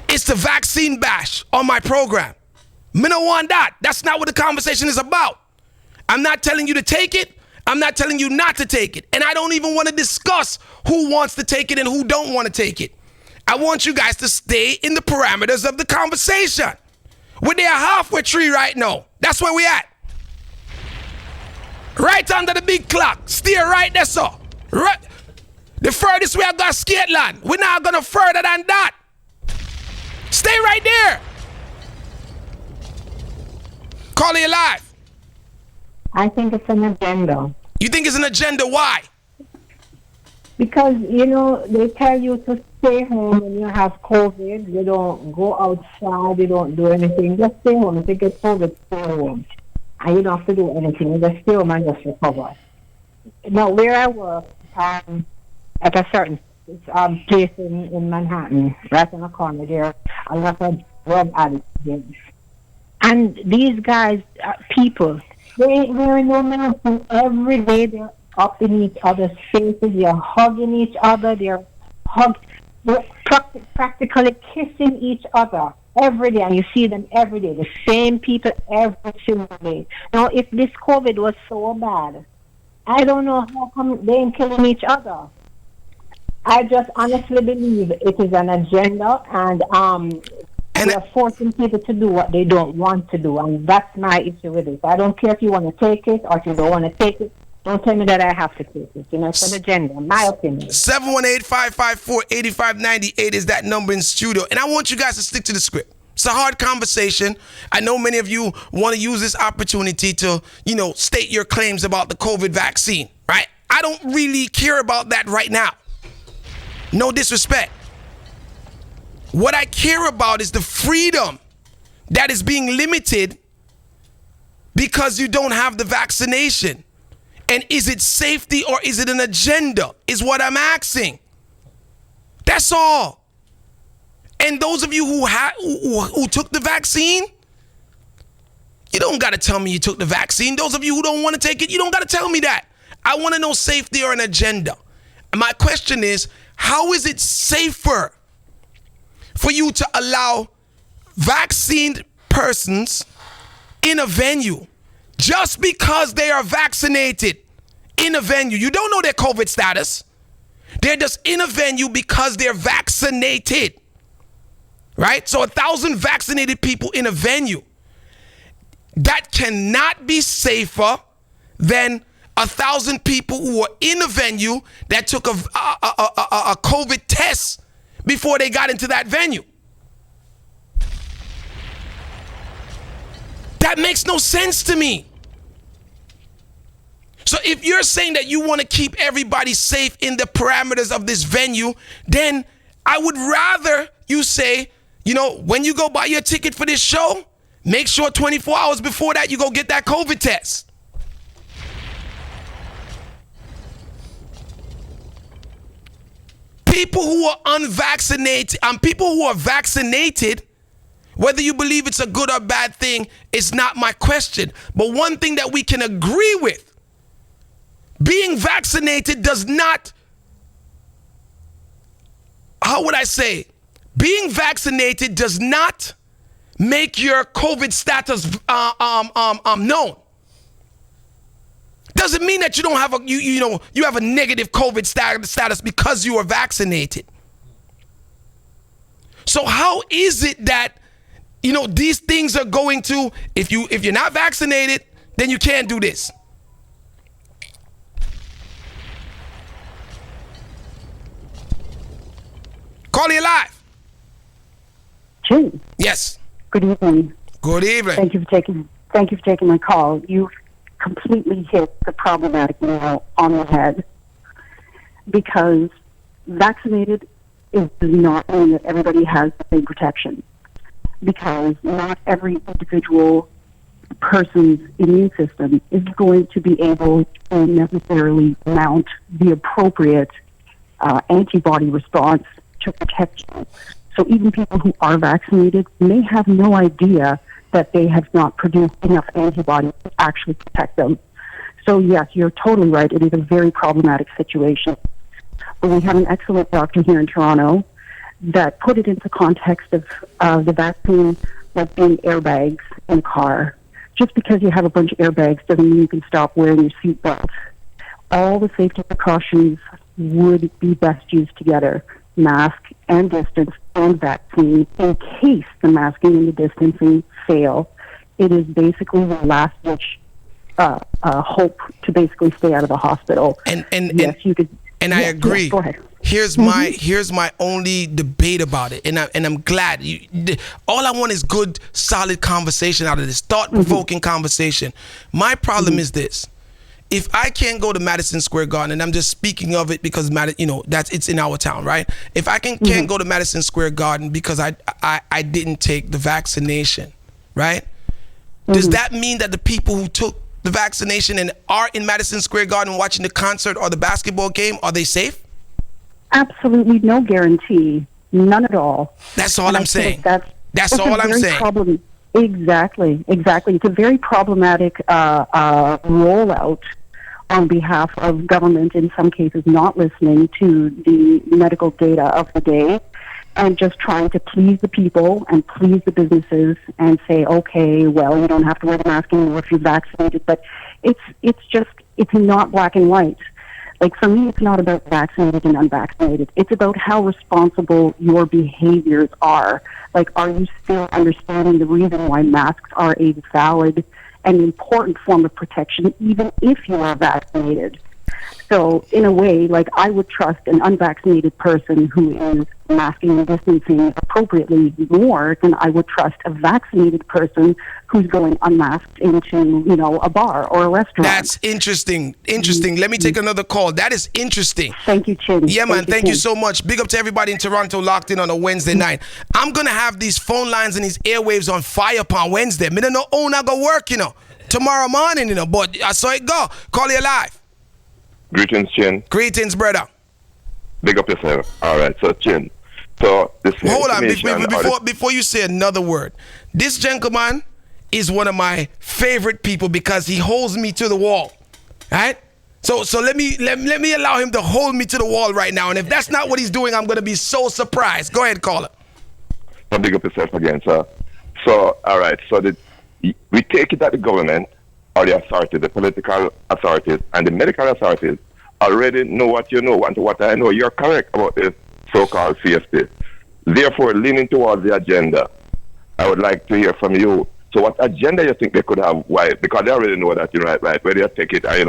is to vaccine bash on my program. Me don't want that. That's not what the conversation is about. I'm not telling you to take it. I'm not telling you not to take it. And I don't even want to discuss who wants to take it and who don't want to take it. I want you guys to stay in the parameters of the conversation. We're there halfway tree right now. That's where we at. Right under the big clock. Steer right there, so. Right. The furthest we have got Skateland. We're not going to further than that. Stay right there. Call it live. I think it's an agenda. You think it's an agenda? Why? Because, you know, they tell you to stay home when you have COVID. You don't go outside. You don't do anything. Just stay home. If you get COVID, stay home. And you don't have to do anything. You just stay home and just recover. Now, where I work, at a certain place in Manhattan, right in the corner there, a lot of drug addicts. And these guys, people, they ain't wearing no mask. Every day they're up in each other's faces. They're hugging each other. They're practically kissing each other every day. And you see them every day. The same people every single day. Now, if this COVID was so bad, I don't know how come they ain't killing each other. I just honestly believe it is an agenda, and they're forcing people to do what they don't want to do, and that's my issue with it. I don't care if you want to take it or if you don't want to take it. Don't tell me that I have to take it. You know, it's an agenda, in my opinion. 718-554-8598 is that number in studio, and I want you guys to stick to the script. It's a hard conversation. I know many of you want to use this opportunity to, you know, state your claims about the COVID vaccine, right? I don't really care about that right now. No disrespect. What I care about is the freedom that is being limited because you don't have the vaccination. And is it safety or is it an agenda is what I'm asking. That's all. And those of you who took the vaccine, you don't got to tell me you took the vaccine. Those of you who don't want to take it, you don't got to tell me that. I want to know safety or an agenda. And my question is, how is it safer for you to allow vaccinated persons in a venue just because they are vaccinated in a venue? You don't know their COVID status. They're just in a venue because they're vaccinated, right? So 1,000 vaccinated people in a venue. That cannot be safer than 1,000 people who were in a venue that took a COVID test before they got into that venue. That makes no sense to me. So if you're saying that you want to keep everybody safe in the parameters of this venue, then I would rather you say you know, when you go buy your ticket for this show, make sure 24 hours before that you go get that COVID test. People who are unvaccinated and people who are vaccinated, whether you believe it's a good or bad thing, is not my question. But one thing that we can agree with, being vaccinated does not, how would I say, being vaccinated does not make your COVID status known. Doesn't mean that you don't have you have a negative COVID status because you are vaccinated. So how is it that these things are going to, if you're not vaccinated, then you can't do this? Call you live. Jim. Yes. Good evening. Good evening. Thank you for taking my call. You completely hit the problematic nail on the head, because vaccinated does not mean that everybody has the same protection, because not every individual person's immune system is going to be able to necessarily mount the appropriate antibody response to protect you. So even people who are vaccinated may have no idea that they have not produced enough antibodies to actually protect them. So yes, you're totally right. It is a very problematic situation. But we have an excellent doctor here in Toronto that put it into context of the vaccine like being airbags in a car. Just because you have a bunch of airbags doesn't mean you can stop wearing your seatbelt. All the safety precautions would be best used together. Mask and distance and vaccine. In case the masking and the distancing fail, it is basically the last ditch hope to basically stay out of the hospital. And yes, you could. And I agree. Yes, go ahead. Here's my only debate about it, and I'm glad. All I want is good, solid conversation out of this, thought-provoking conversation. My problem is this: if I can't go to Madison Square Garden, and I'm just speaking of it because it's in our town, right? If I can't go to Madison Square Garden because I didn't take the vaccination, right? Does that mean that the people who took the vaccination and are in Madison Square Garden watching the concert or the basketball game, are they safe? Absolutely no guarantee. None at all. That's all I'm saying. That's all I'm saying. Exactly. It's a very problematic rollout on behalf of government, in some cases not listening to the medical data of the day and just trying to please the people and please the businesses and say, okay, well, you don't have to wear the mask anymore if you're vaccinated. But it's not black and white. Like, for me, it's not about vaccinated and unvaccinated. It's about how responsible your behaviors are. Like, are you still understanding the reason why masks are a valid and important form of protection, even if you are vaccinated? So, in a way, like, I would trust an unvaccinated person who is masking and distancing appropriately more than I would trust a vaccinated person who's going unmasked into, a bar or a restaurant. That's interesting. Let me take another call. That is interesting. Thank you, Chin. Yeah, man. Thank you so much. Big up to everybody in Toronto locked in on a Wednesday night. I'm going to have these phone lines and these airwaves on fire upon Wednesday. Me don't know how I go work, tomorrow morning, but I saw it go. Call you live. Greetings, Chin. Greetings, brother. Big up yourself. All right, so Chin. So this hold on before you say another word. This gentleman is one of my favorite people because he holds me to the wall. Right? So let me allow him to hold me to the wall right now. And if that's not what he's doing, I'm gonna be so surprised. Go ahead, caller. So big up yourself again, sir. So all right, so we take it that the government or the authorities, the political authorities and the medical authorities already know what you know and what I know. You're correct about this so-called safety. Therefore, leaning towards the agenda, I would like to hear from you. So what agenda you think they could have? Why? Because they already know that, right? Whether you take it, I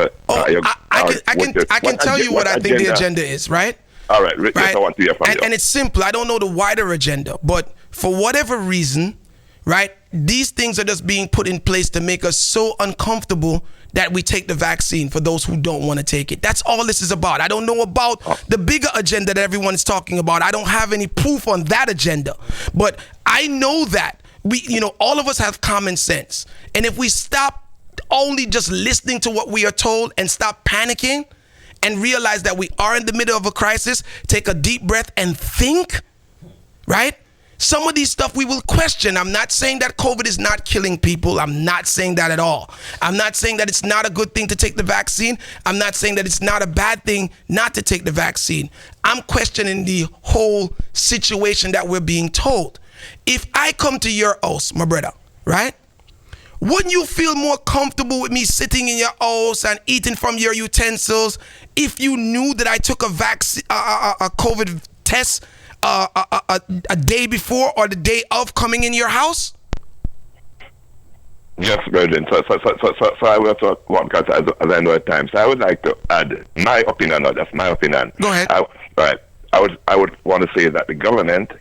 can tell you what I think the agenda is, right? All right. Yes, I want to hear from you. And it's simple. I don't know the wider agenda, but for whatever reason, right, these things are just being put in place to make us so uncomfortable that we take the vaccine for those who don't want to take it. That's all this is about. I don't know about the bigger agenda that everyone is talking about. I don't have any proof on that agenda. But I know that all of us have common sense. And if we stop only just listening to what we are told and stop panicking and realize that we are in the middle of a crisis, take a deep breath and think, right? Some of these stuff we will question. I'm not saying that COVID is not killing people. I'm not saying that at all. I'm not saying that it's not a good thing to take the vaccine. I'm not saying that it's not a bad thing not to take the vaccine. I'm questioning the whole situation that we're being told. If I come to your house, my brother, right? Wouldn't you feel more comfortable with me sitting in your house and eating from your utensils if you knew that I took a COVID test a day before or the day of coming in your house? Yes, Brendan. So I will talk one because as I know at times. I would like to add my opinion. No, that's my opinion. Go ahead. Right. I would want to say that the governments,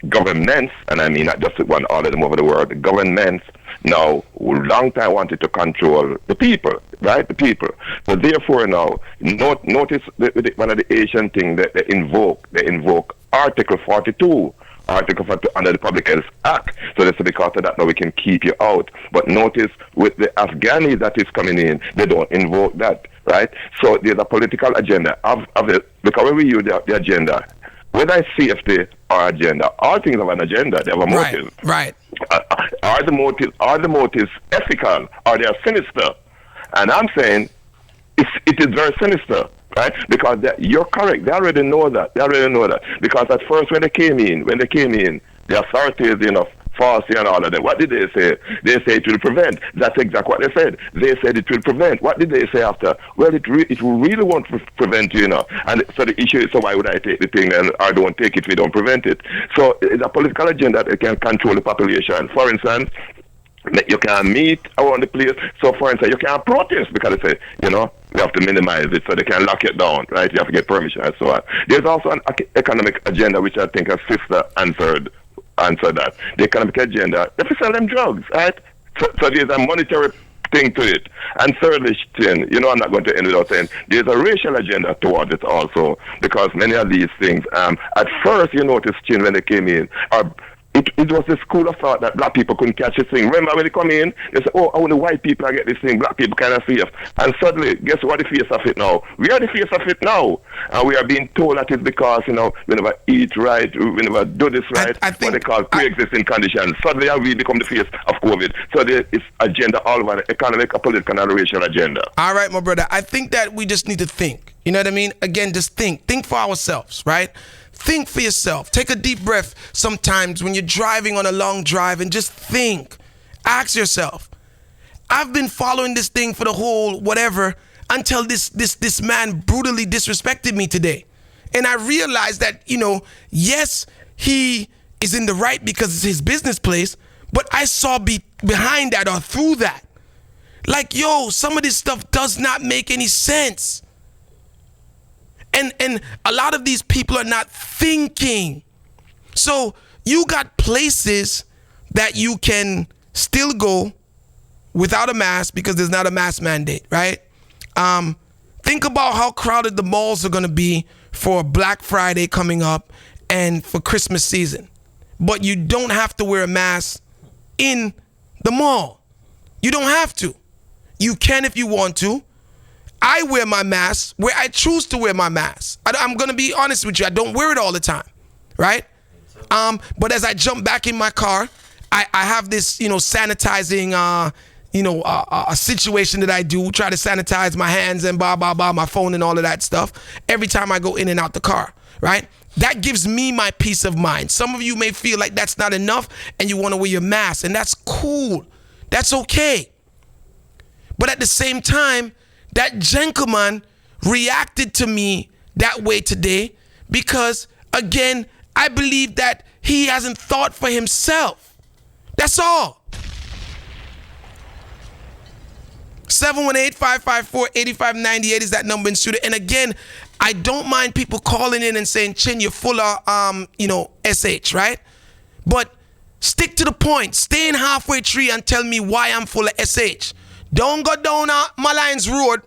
and I mean not just one, all of them over the world, the governments now, long time wanted to control the people, right? The people. So therefore now, notice one of the Asian things that they invoke Article 42. Article 42 under the Public Health Act. So that's because of that now we can keep you out. But notice with the Afghani that is coming in, they don't invoke that, right? So there's a political agenda of it. Because when we use the agenda, whether it's safety or agenda, all things have an agenda. They have a motive. Right. Are the motives ethical? Are they sinister? And I'm saying it is very sinister, right? Because you're correct. They already know that. Because at first when they came in, the authorities, Farsi and all of them, what did they say? They say it will prevent. That's exactly what they said. They said it will prevent. What did they say after? Well, it really won't prevent you, And so the issue is, so why would I take the thing and I don't take it if we don't prevent it? So it's a political agenda that can control the population. For instance, you can't meet around the place. So, for instance, you can't protest because they say, we have to minimize it so they can lock it down, right? You have to get permission and so on. There's also an economic agenda which I think our sister answered that. The economic agenda, they have to sell them drugs, right? So there's a monetary thing to it. And thirdly, I'm not going to end without saying there's a racial agenda towards it also, because many of these things, at first you notice, when they came in, it was a school of thought that black people couldn't catch this thing. Remember when they come in, they say, only white people are get this thing, black people kind of safe. And suddenly, guess what the face of it now? We are the face of it now. And we are being told that it's because, we never eat right, we never do this right, what they call pre-existing conditions. Suddenly we become the face of COVID. So there is agenda all over, the economic, political, and racial agenda. All right, my brother. I think that we just need to think. You know what I mean? Again, just think. Think for ourselves, right? Think for yourself. Take a deep breath sometimes when you're driving on a long drive and just think. Ask yourself, I've been following this thing for the whole whatever until this man brutally disrespected me today. And I realized that, yes, he is in the right because it's his business place, but I saw behind that or through that. Like, some of this stuff does not make any sense. And a lot of these people are not thinking. So you got places that you can still go without a mask because there's not a mask mandate, right? Think about how crowded the malls are going to be for Black Friday coming up and for Christmas season. But you don't have to wear a mask in the mall. You don't have to. You can if you want to. I wear my mask where I choose to wear my mask. I'm going to be honest with you. I don't wear it all the time, right? But as I jump back in my car, I have this, sanitizing, a situation that I do. Try to sanitize my hands and my phone and all of that stuff every time I go in and out the car, right? That gives me my peace of mind. Some of you may feel like that's not enough and you want to wear your mask, and that's cool. That's okay. But at the same time, that gentleman reacted to me that way today because, again, I believe that he hasn't thought for himself. That's all. 718-554-8598 is that number in studio. And again, I don't mind people calling in and saying, Chin, you're full of, SH, right? But stick to the point. Stay in halfway tree and tell me why I'm full of SH. Don't go down Malines Road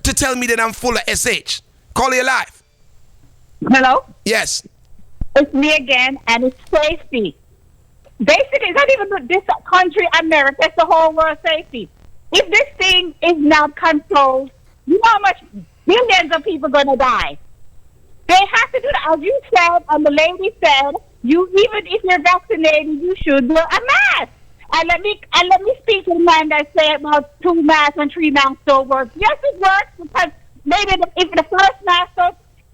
to tell me that I'm full of SH. Call you live. Hello? Yes. It's me again, and it's safety. basically, it's not even this country, America, it's the whole world safety. If this thing is not controlled, you know how much billions of people are going to die. They have to do that. As you said, and the lady said, even if you're vaccinated, you should wear a mask. And let me speak to the man that said about 2 masks and 3 masks don't work. Yes, it works because maybe if the first mask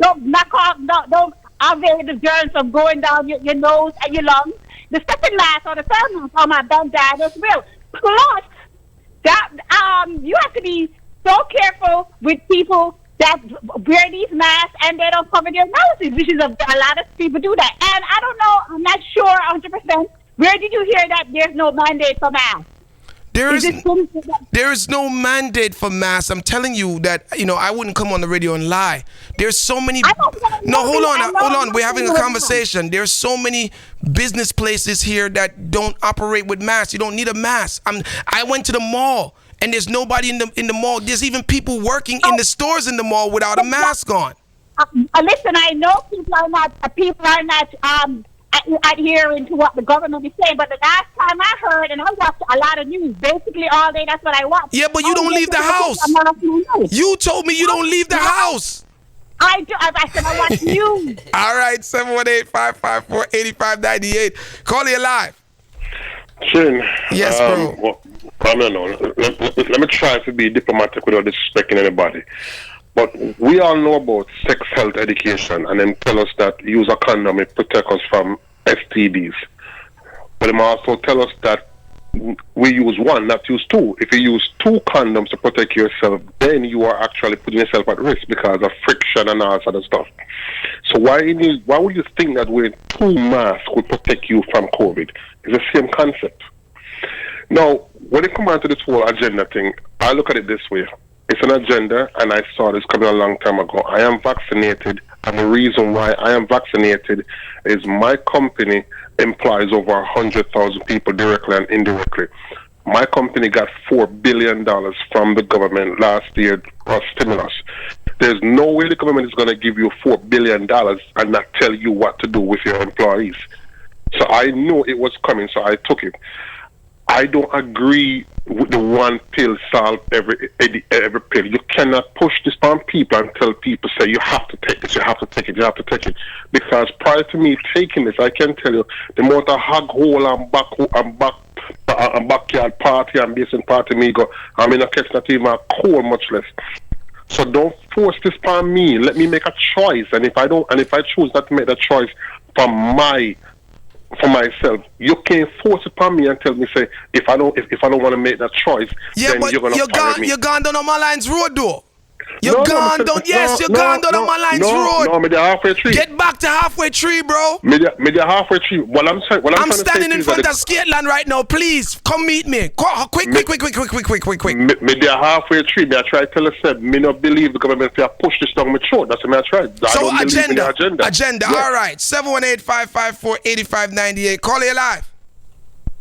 don't knock off, don't obviate the germs from going down your nose and your lungs. The second mask or the third mask on my bandanas will. Plus, that you have to be so careful with people that wear these masks and they don't cover their noses, which is a lot of people do that. And I don't know, I'm not sure 100%. Where did you hear that there's no mandate for masks? There is no mandate for masks. I'm telling you that, I wouldn't come on the radio and lie. There's so many. No, hold on. We're having a conversation. There's so many business places here that don't operate with masks. You don't need a mask. I went to the mall and there's nobody in the mall. There's even people working in the stores in the mall without a mask on. Listen, I know people are not adhering to what the government is saying, but the last time I heard, and I watched a lot of news, basically all day, that's what I watched. Yeah, but you don't leave the house. You told me you don't leave the house. I do. I said I watch news. All right, 718-554-8598. Call you live. Chin. Yes, bro. Let me try to be diplomatic without disrespecting anybody. But we all know about sex health education, and then tell us that use a condom, it protect us from STDs. But they also tell us that we use one, not use two. If you use 2 condoms to protect yourself, then you are actually putting yourself at risk because of friction and all sort of stuff. So why would you think that wearing 2 masks would protect you from COVID? It's the same concept. Now, when it comes down to this whole agenda thing, I look at it this way. It's an agenda, and I saw this coming a long time ago. I am vaccinated, and the reason why I am vaccinated is my company employs over 100,000 people directly and indirectly. My company got $4 billion from the government last year for stimulus. There's no way the government is going to give you $4 billion and not tell you what to do with your employees. So I knew it was coming, so I took it. I don't agree with the one pill solve every pill. You cannot push this on people and tell people, say, you have to take this, you have to take it, you have to take it. Because prior to me taking this, I can tell you, the amount of hog hole and backyard party and basement party me go, I'm in a catch not even a cold, much less. So don't force this upon me. Let me make a choice. And if I choose not to make that choice for myself, you can't force it upon me and tell me, say, if I don't want to make that choice, then you're gonna fire me. You're gone down on my lines road though. You're gone down. Yes, you're gone down on my lines road. No, me there halfway tree. Get back to halfway tree, bro. Me there halfway tree. I'm standing in front of Skateland right now. Please come meet me. Quick. Me there halfway tree. Me I try to tell us that me not believe the government to push this down my throat. That's what me I tried. So agenda. Yeah. All right. 718-554-8598. Call it live.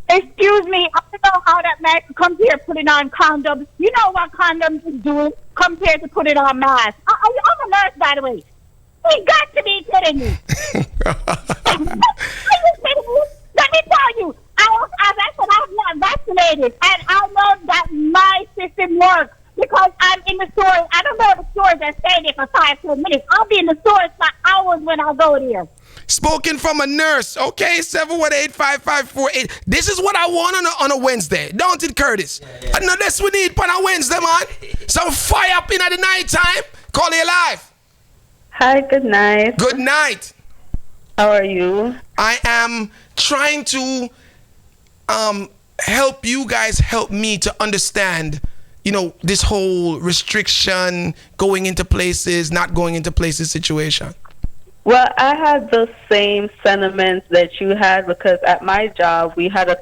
Excuse me, I don't know how that man comes here putting on condoms. You know what condoms is doing compared to putting on masks. I'm a nurse, by the way. You got to be kidding me. Are you kidding me? Let me tell you, as I said, I'm not vaccinated, and I know that my system works because I'm in the stores. I don't know the stores that stay there for 5-10 minutes. I'll be in the stores for hours when I go there. Spoken from a nurse, okay? 718-5548. This is what I want on a Wednesday, don't it, Curtis? Yeah. No, that's what we need on a Wednesday, man. Some fire up in at the night time. Call you live. Hi, good night. Good night. How are you? I am trying to help you guys help me to understand, this whole restriction, going into places, not going into places situation. Well, I had the same sentiments that you had because at my job we had a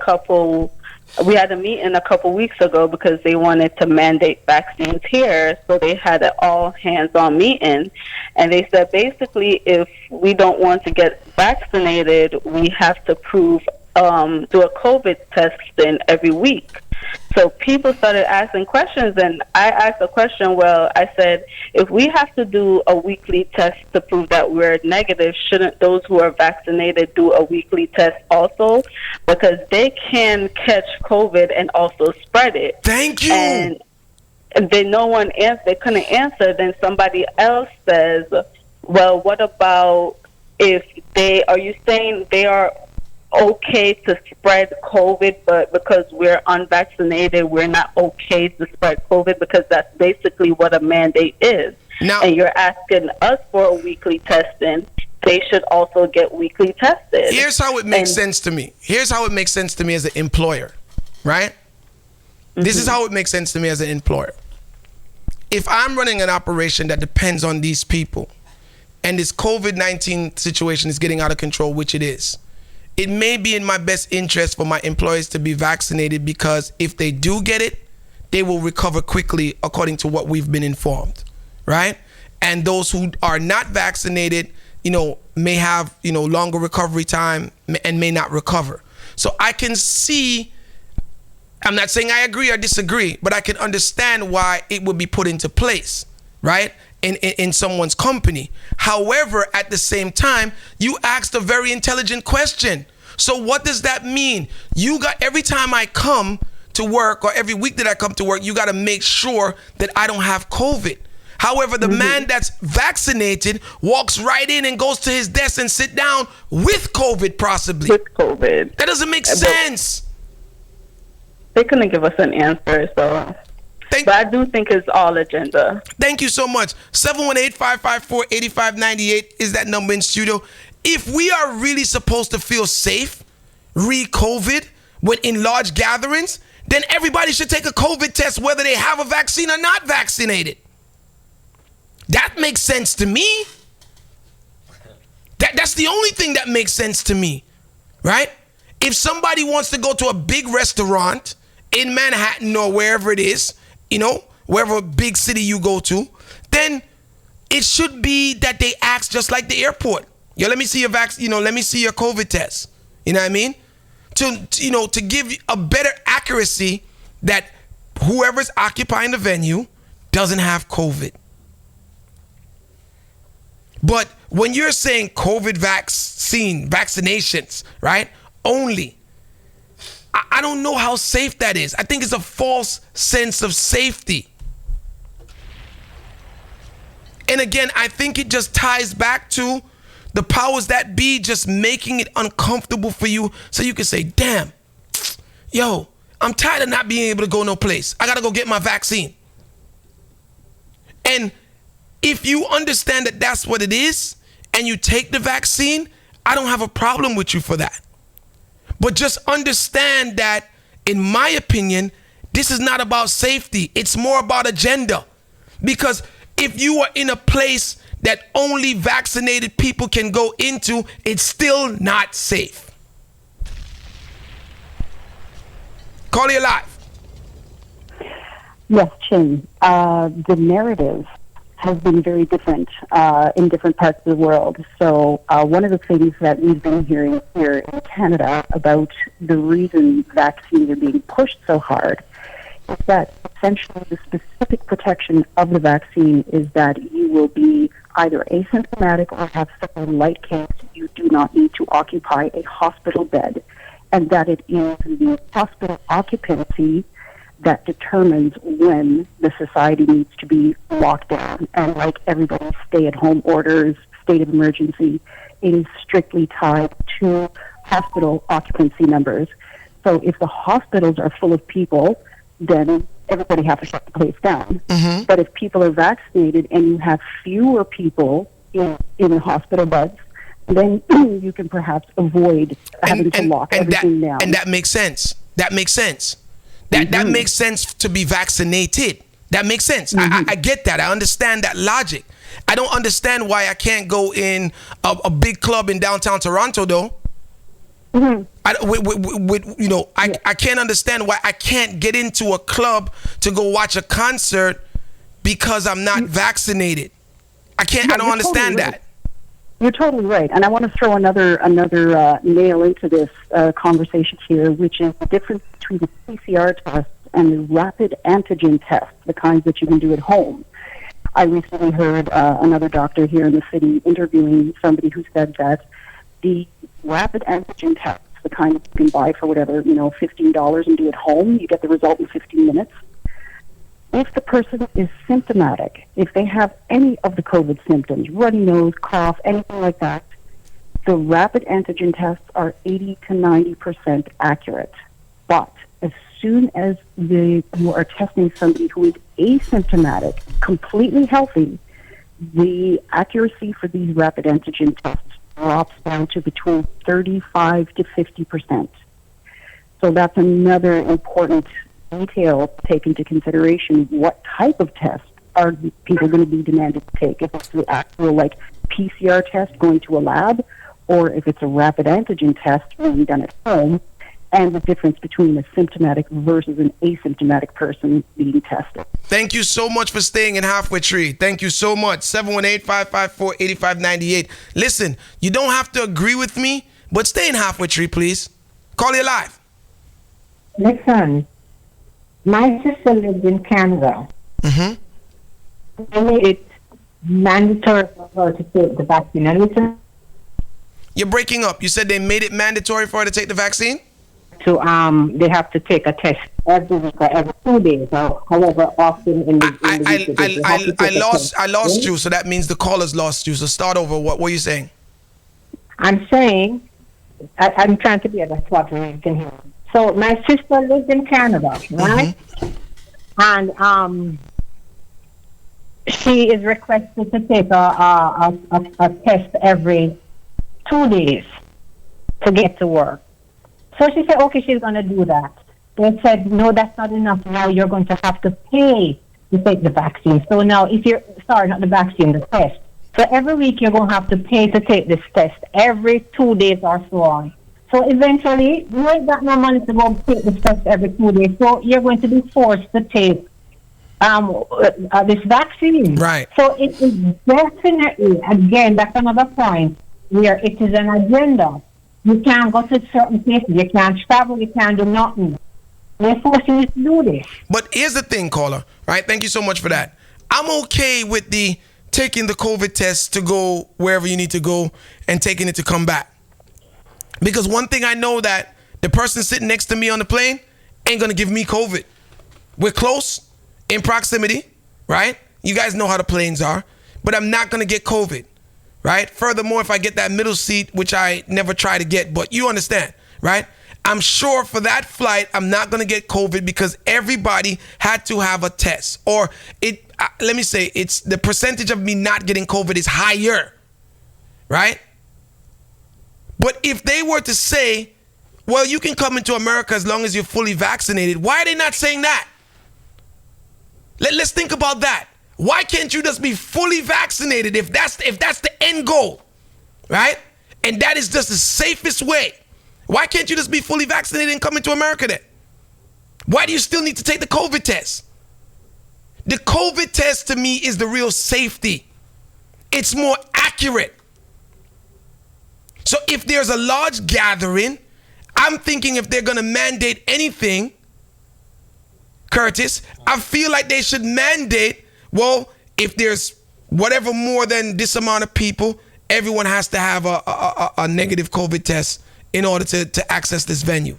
meeting a couple weeks ago because they wanted to mandate vaccines here, so they had an all hands-on meeting, and they said basically if we don't want to get vaccinated, we have to do a COVID testing every week. So people started asking questions, and I asked a question. Well, I said, if we have to do a weekly test to prove that we're negative, shouldn't those who are vaccinated do a weekly test also? Because they can catch COVID and also spread it. Thank you. And they they couldn't answer. Then somebody else says, well, what about if are you saying they are okay to spread COVID, but because we're unvaccinated, we're not okay to spread COVID, because that's basically what a mandate is. Now, and you're asking us for a weekly testing. They should also get weekly tested. Here's how it makes sense to me. Here's how it makes sense to me as an employer, right? This is how it makes sense to me as an employer. If I'm running an operation that depends on these people, and this COVID-19 situation is getting out of control, which it is, it may be in my best interest for my employees to be vaccinated, because if they do get it, they will recover quickly according to what we've been informed, right? And those who are not vaccinated, may have, longer recovery time and may not recover. So I can see, I'm not saying I agree or disagree, but I can understand why it would be put into place, right? In someone's company. However, at the same time, you asked a very intelligent question. So what does that mean? Every time I come to work, or every week that I come to work, you got to make sure that I don't have COVID. However, the man that's vaccinated walks right in and goes to his desk and sit down with COVID, possibly. With COVID. That doesn't make sense. They couldn't give us an answer, so... But I do think it's all agenda. Thank you so much. 718-554-8598 is that number in studio. If we are really supposed to feel safe re-COVID when in large gatherings, then everybody should take a COVID test whether they have a vaccine or not vaccinated. That makes sense to me. That's the only thing that makes sense to me, right? If somebody wants to go to a big restaurant in Manhattan or wherever it is, wherever big city you go to, then it should be that they ask, just like the airport. Let me see your let me see your COVID test. You know what I mean? To give a better accuracy that whoever's occupying the venue doesn't have COVID. But when you're saying COVID vaccinations, right? Only. I don't know how safe that is. I think it's a false sense of safety. And again, I think it just ties back to the powers that be just making it uncomfortable for you, so you can say, damn, I'm tired of not being able to go no place. I got to go get my vaccine. And if you understand that that's what it is, and you take the vaccine, I don't have a problem with you for that. But just understand that, in my opinion, this is not about safety. It's more about agenda. Because if you are in a place that only vaccinated people can go into, it's still not safe. Call you live. Yes, Chin. The narrative has been very different in different parts of the world. So one of the things that we've been hearing here in Canada about the reason vaccines are being pushed so hard is that essentially the specific protection of the vaccine is that you will be either asymptomatic or have some light case. You do not need to occupy a hospital bed, and that it is the hospital occupancy that determines when the society needs to be locked down. And like everybody's stay-at-home orders, state of emergency, it is strictly tied to hospital occupancy numbers. So if the hospitals are full of people, then everybody has to shut the place down. Mm-hmm. But if people are vaccinated and you have fewer people in the hospital beds, then you can perhaps avoid having to lock everything down. And that makes sense. That makes sense. That makes sense to be vaccinated. That makes sense. Mm-hmm. I get that. I understand that logic. I don't understand why I can't go in a big club in downtown Toronto, though. Mm-hmm. I can't understand why I can't get into a club to go watch a concert because I'm not vaccinated. I don't understand that. You're totally right. And I want to throw another nail into this conversation here, which is the difference between the PCR test and the rapid antigen tests, the kinds that you can do at home. I recently heard another doctor here in the city interviewing somebody who said that the rapid antigen tests, the kind that you can buy for whatever, $15 and do at home, you get the result in 15 minutes. If the person is symptomatic, if they have any of the COVID symptoms, runny nose, cough, anything like that, the rapid antigen tests are 80 to 90% accurate. But as soon as you are testing somebody who is asymptomatic, completely healthy, the accuracy for these rapid antigen tests drops down to between 35 to 50%. So that's another important detail to take into consideration. What type of test are people going to be demanded to take? If it's the actual PCR test going to a lab, or if it's a rapid antigen test being done at home, and the difference between a symptomatic versus an asymptomatic person being tested. Thank you so much for staying in Halfway Tree. Thank you so much. 718-554-8598. Listen, you don't have to agree with me, but stay in Halfway Tree, please. Call you live. Listen, my sister lives in Canada. Mm-hmm. They made it mandatory for her to take the vaccine. And listen, you're breaking up. You said they made it mandatory for her to take the vaccine? They have to take a test every week or every 2 days, or however often in the week. I lost you, so that means the callers lost you. So start over. What were you saying? I'm saying, I'm trying to be at a spot where you can hear me. So my sister lives in Canada, right? Mm-hmm. And she is requested to take a test every 2 days to get to work. So she said, okay, she's going to do that. They said, no, that's not enough. Now you're going to have to pay to take the vaccine. So now not the vaccine, the test. So every week you're going to have to pay to take this test every 2 days or so on. So eventually, you ain't got no money to go take this test every 2 days. So you're going to be forced to take this vaccine. Right. So it is definitely, again, that's another point where it is an agenda. You can't go to certain places. You can't travel. You can't do nothing. They're forcing you to do this. But here's the thing, caller, right? Thank you so much for that. I'm okay with the taking the COVID test to go wherever you need to go and taking it to come back. Because one thing I know that the person sitting next to me on the plane ain't going to give me COVID. We're close in proximity, right? You guys know how the planes are. But I'm not going to get COVID. Right? Furthermore, if I get that middle seat, which I never try to get, but you understand, right? I'm sure for that flight, I'm not going to get COVID because everybody had to have a test. Or let me say, it's the percentage of me not getting COVID is higher, right? But if they were to say, well, you can come into America as long as you're fully vaccinated, why are they not saying that? Let's think about that. Why can't you just be fully vaccinated if that's the end goal, right? And that is just the safest way. Why can't you just be fully vaccinated and come into America then? Why do you still need to take the COVID test? The COVID test to me is the real safety. It's more accurate. So if there's a large gathering, I'm thinking if they're going to mandate anything, Curtis, I feel like they should mandate, well, if there's whatever more than this amount of people, everyone has to have a negative COVID test in order to access this venue.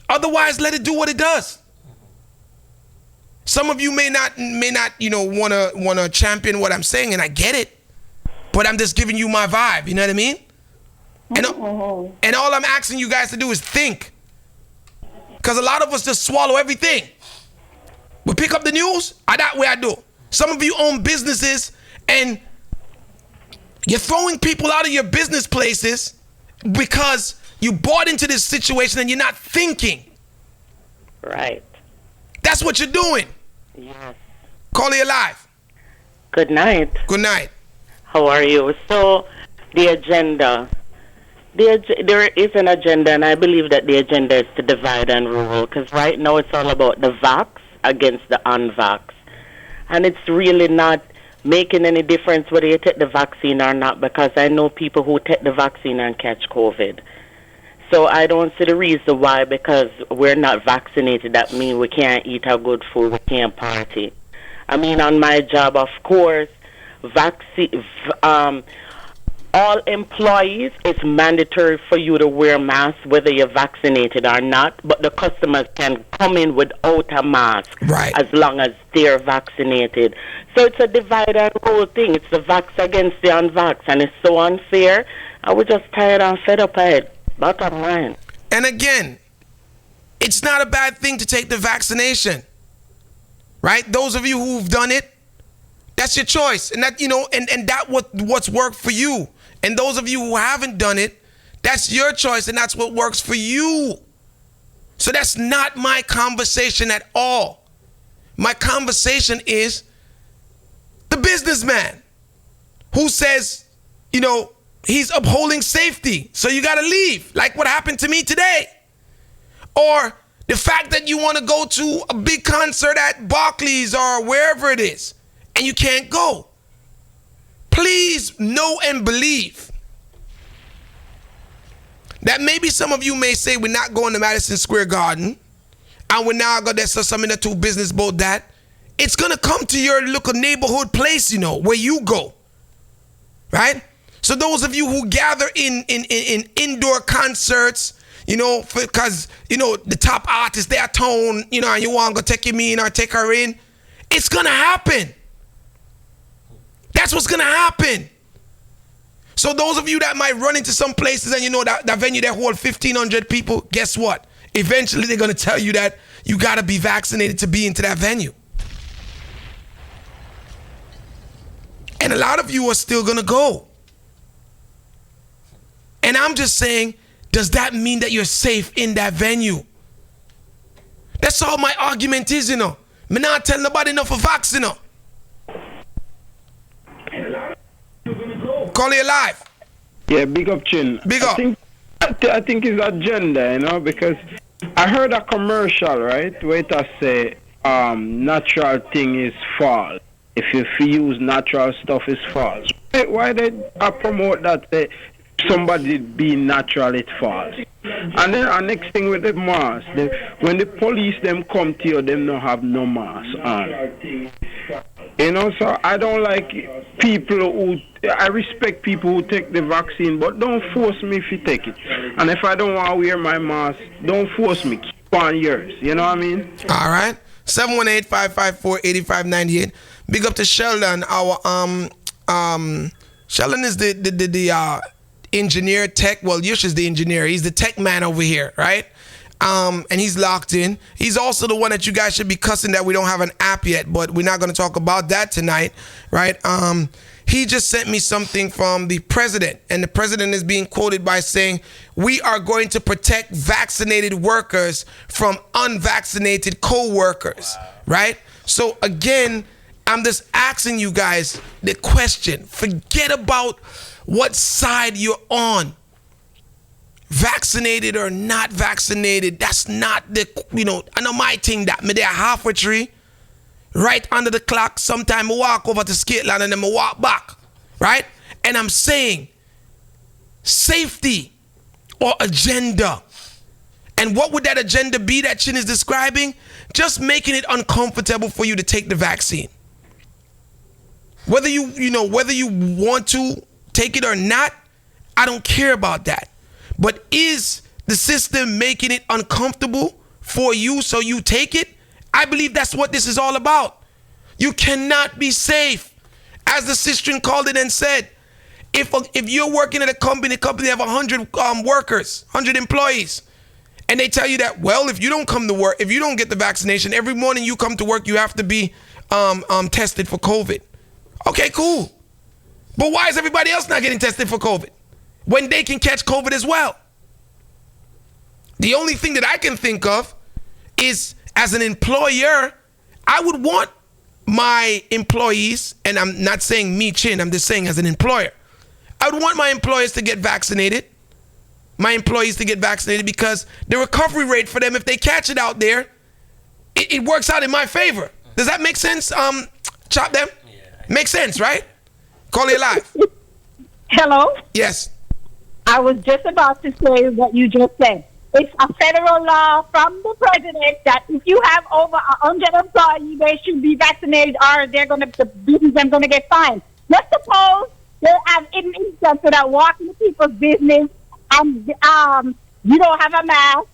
Otherwise, let it do what it does. Some of you may not want to champion what I'm saying, and I get it, but I'm just giving you my vibe. You know what I mean? And all I'm asking you guys to do is think, because a lot of us just swallow everything. We pick up the news, that way I do. Some of you own businesses and you're throwing people out of your business places because you bought into this situation and you're not thinking. Right. That's what you're doing. Yes. Call you live. Good night. Good night. How are you? So, the agenda. There is an agenda, and I believe that the agenda is to divide and rule, because right now it's all about the vax against the unvax. And it's really not making any difference whether you take the vaccine or not, because I know people who take the vaccine and catch COVID. So I don't see the reason why, because we're not vaccinated, that means we can't eat our good food, we can't party. I mean, on my job, of course, all employees, it's mandatory for you to wear masks whether you're vaccinated or not, but the customers can come in without a mask as long as they're vaccinated. So it's a divide and rule thing. It's the vax against the unvax, and it's so unfair. I was just tired and fed up of it. Bottom line. And again, it's not a bad thing to take the vaccination, right? Those of you who've done it, that's your choice, and that, you know, and that what's worked for you. And those of you who haven't done it, that's your choice, and that's what works for you. So that's not my conversation at all. My conversation is the businessman who says, you know, he's upholding safety, so you got to leave, like what happened to me today. Or the fact that you want to go to a big concert at Barclays or wherever it is, and you can't go. Please know and believe that maybe some of you may say we're not going to Madison Square Garden and we're now going to some in the two business about that. It's going to come to your local neighborhood place, you know, where you go, right? So those of you who gather in indoor concerts, you know, because, you know, the top artist, their tone, you know, and you want to take him in or take her in, it's going to happen. That's what's going to happen. So those of you that might run into some places and you know that venue that hold 1,500 people, guess what? Eventually they're going to tell you that you got to be vaccinated to be into that venue. And a lot of you are still going to go. And I'm just saying, does that mean that you're safe in that venue? That's all my argument is, you know. Me not tell nobody enough for vaccine, you know. Call it live. Yeah, big up, Chin. Big up. I think it's agenda, you know, because I heard a commercial, right, where it say natural thing is false. If you use natural stuff, is false. Why they promote that somebody being natural, it's false? And then our next thing with the mask, when the police them come to you, them don't have no mask on. You know, so I don't like people who, I respect people who take the vaccine, but don't force me if you take it. And if I don't want to wear my mask, don't force me. Keep on yours. You know what I mean? All right. 718-554-8598. Big up to Sheldon. Our Sheldon is the engineer tech. Well, Yush is the engineer. He's the tech man over here, right? And he's locked in. He's also the one that you guys should be cussing that we don't have an app yet, but we're not going to talk about that tonight, right? He just sent me something from the president, and the president is being quoted by saying, we are going to protect vaccinated workers from unvaccinated co-workers, right? So again, I'm just asking you guys the question. Forget about what side you're on. Vaccinated or not vaccinated, that's not the, you know, I know my thing that me there halfway tree, right under the clock. Sometime I walk over to Skateland and then I walk back, right? And I'm saying safety or agenda. And what would that agenda be that Chin is describing? Just making it uncomfortable for you to take the vaccine. Whether you want to take it or not, I don't care about that. But is the system making it uncomfortable for you so you take it? I believe that's what this is all about. You cannot be safe. As the sister called it and said, if you're working at a company have 100 workers, 100 employees, and they tell you that, well, if you don't come to work, if you don't get the vaccination, every morning you come to work, you have to be tested for COVID. Okay, cool. But why is everybody else not getting tested for COVID when they can catch COVID as well? The only thing that I can think of is, as an employer, I would want my employees, and I'm not saying me, Chin, I'm just saying as an employer, I would want my employees to get vaccinated. My employees to get vaccinated, because the recovery rate for them, if they catch it out there, it works out in my favor. Does that make sense? Chop them? Yeah. Makes sense, right? Call it live. Hello? Yes. I was just about to say what you just said. It's a federal law from the president that if you have over 100 employees, they should be vaccinated, or the business are gonna get fined. Let's suppose they have an instance that walk into people's business and you don't have a mask,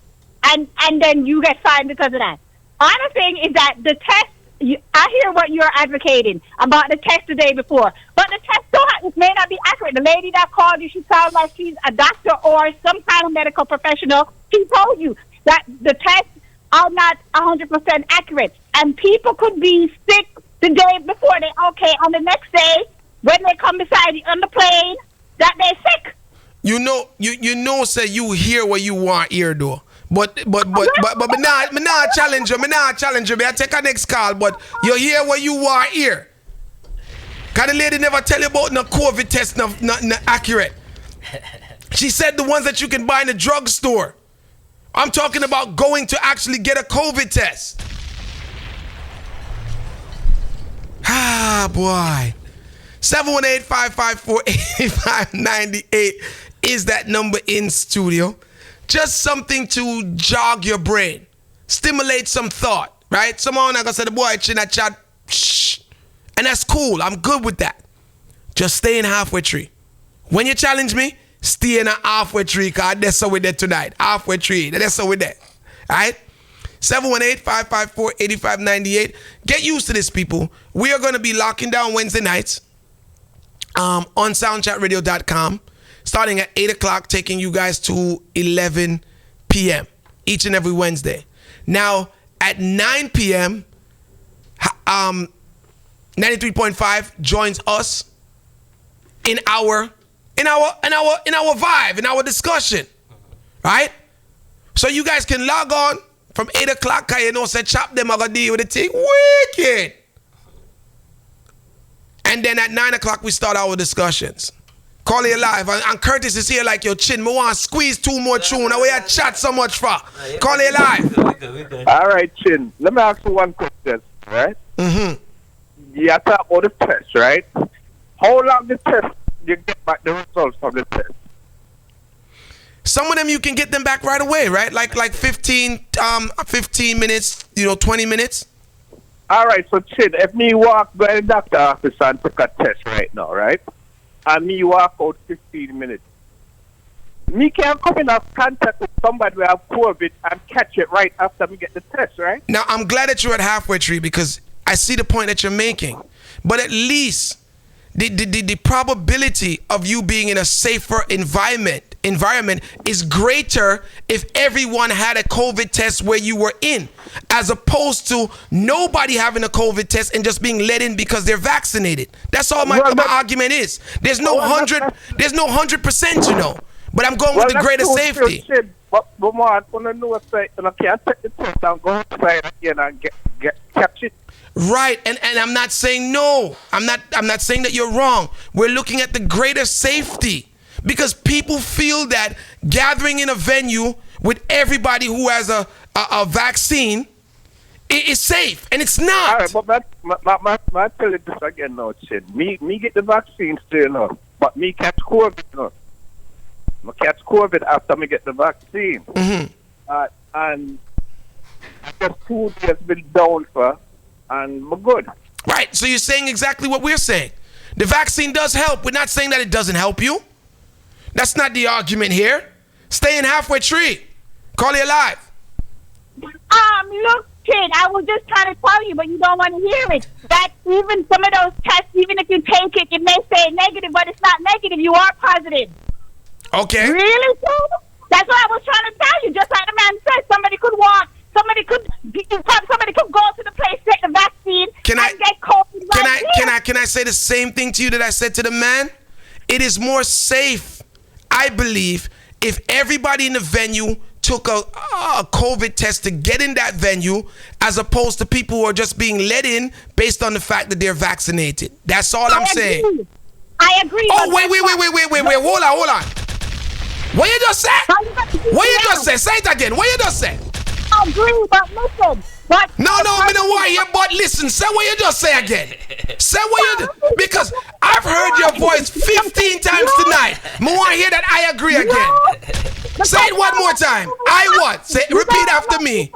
and then you get fined because of that. Other thing is that the test. I hear what you're advocating about the test the day before, but the test it may not be accurate. The lady that called you, she sounds like she's a doctor or some kind of medical professional. She told you that the tests are not 100% accurate, and people could be sick the day before. On the next day when they come beside you on the plane, that they're sick. You know, say you hear what you want here, though. But me not challenge you. Me I take a next call, but you hear what you want here. Cause the lady never tell you about no COVID test, no accurate. She said the ones that you can buy in the drugstore. I'm talking about going to actually get a COVID test. Ah, boy. 718-554-8598 is that number in studio. Just something to jog your brain, stimulate some thought, right? Someone I gonna say the boy in that chat, shh, and that's cool. I'm good with that. Just stay in halfway tree. When you challenge me, stay in a halfway tree, cause that's how we did tonight. Halfway tree, that's how we did. All right? 718-554-8598. Get used to this, people. We are gonna be locking down Wednesday nights on soundchatradio.com. Starting at 8 o'clock, taking you guys to 11 p.m. each and every Wednesday. Now, at 9 p.m., 93.5 joins us in our vibe, in our discussion, right? So you guys can log on from 8 o'clock, cause you know, say chop them, I'm gonna deal with the thing wicked. And then at 9 o'clock, we start our discussions. Call it live, and Curtis is here like your chin. Me want to squeeze 2 more tune. Now we have chat so much for. Call it live. We good. All right, Chin. Let me ask you one question, right? Mm-hmm. You talk about the test, right? How long the test you get back the results from the test? Some of them you can get them back right away, right? Like 15 minutes, 20 minutes. All right, so Chin, if me walk by the doctor office and take a test right now, right? And me walk out 15 minutes. Me can come in contact with somebody who have COVID and catch it right after me get the test, right? Now, I'm glad that you're at halfway tree because I see the point that you're making. But at least the probability of you being in a safer environment is greater if everyone had a COVID test where you were in, as opposed to nobody having a COVID test and just being let in because they're vaccinated. That's all my argument is. There's no 100%, but I'm going with the greater safety. But more, I want to know if I can't take the test and go outside again and catch it. Right, and I'm not saying no. I'm not saying that you're wrong. We're looking at the greater safety. Because people feel that gathering in a venue with everybody who has a vaccine is safe, and it's not. All right, but I tell you this again now, Chin. Me get the vaccine still now, but me catch COVID now. I catch COVID after me get the vaccine. Mm-hmm. And I just 2 days been down for, and I'm good. Right, so you're saying exactly what we're saying. The vaccine does help. We're not saying that it doesn't help you. That's not the argument here. Stay in halfway tree. Call it live. Look, kid, I was just trying to tell you, but you don't want to hear it. That even some of those tests, even if you take it, it may say negative, but it's not negative. You are positive. Okay. Really, too? That's what I was trying to tell you. Just like the man said, somebody could walk, somebody could go to the place, take the vaccine, and get COVID. Can I say the same thing to you that I said to the man? It is more safe, I believe, if everybody in the venue took a COVID test to get in that venue, as opposed to people who are just being let in based on the fact that they're vaccinated. That's all I'm saying. I agree. Oh, wait. Hold on. What you just said? What you just said? Say it again. What you just said? I agree, but listen, No, I don't want you, but listen, say what you just say again. Say what you because I've heard your voice 15 times tonight. I want to hear that I agree again. Say it one more time. I what? Say repeat after me.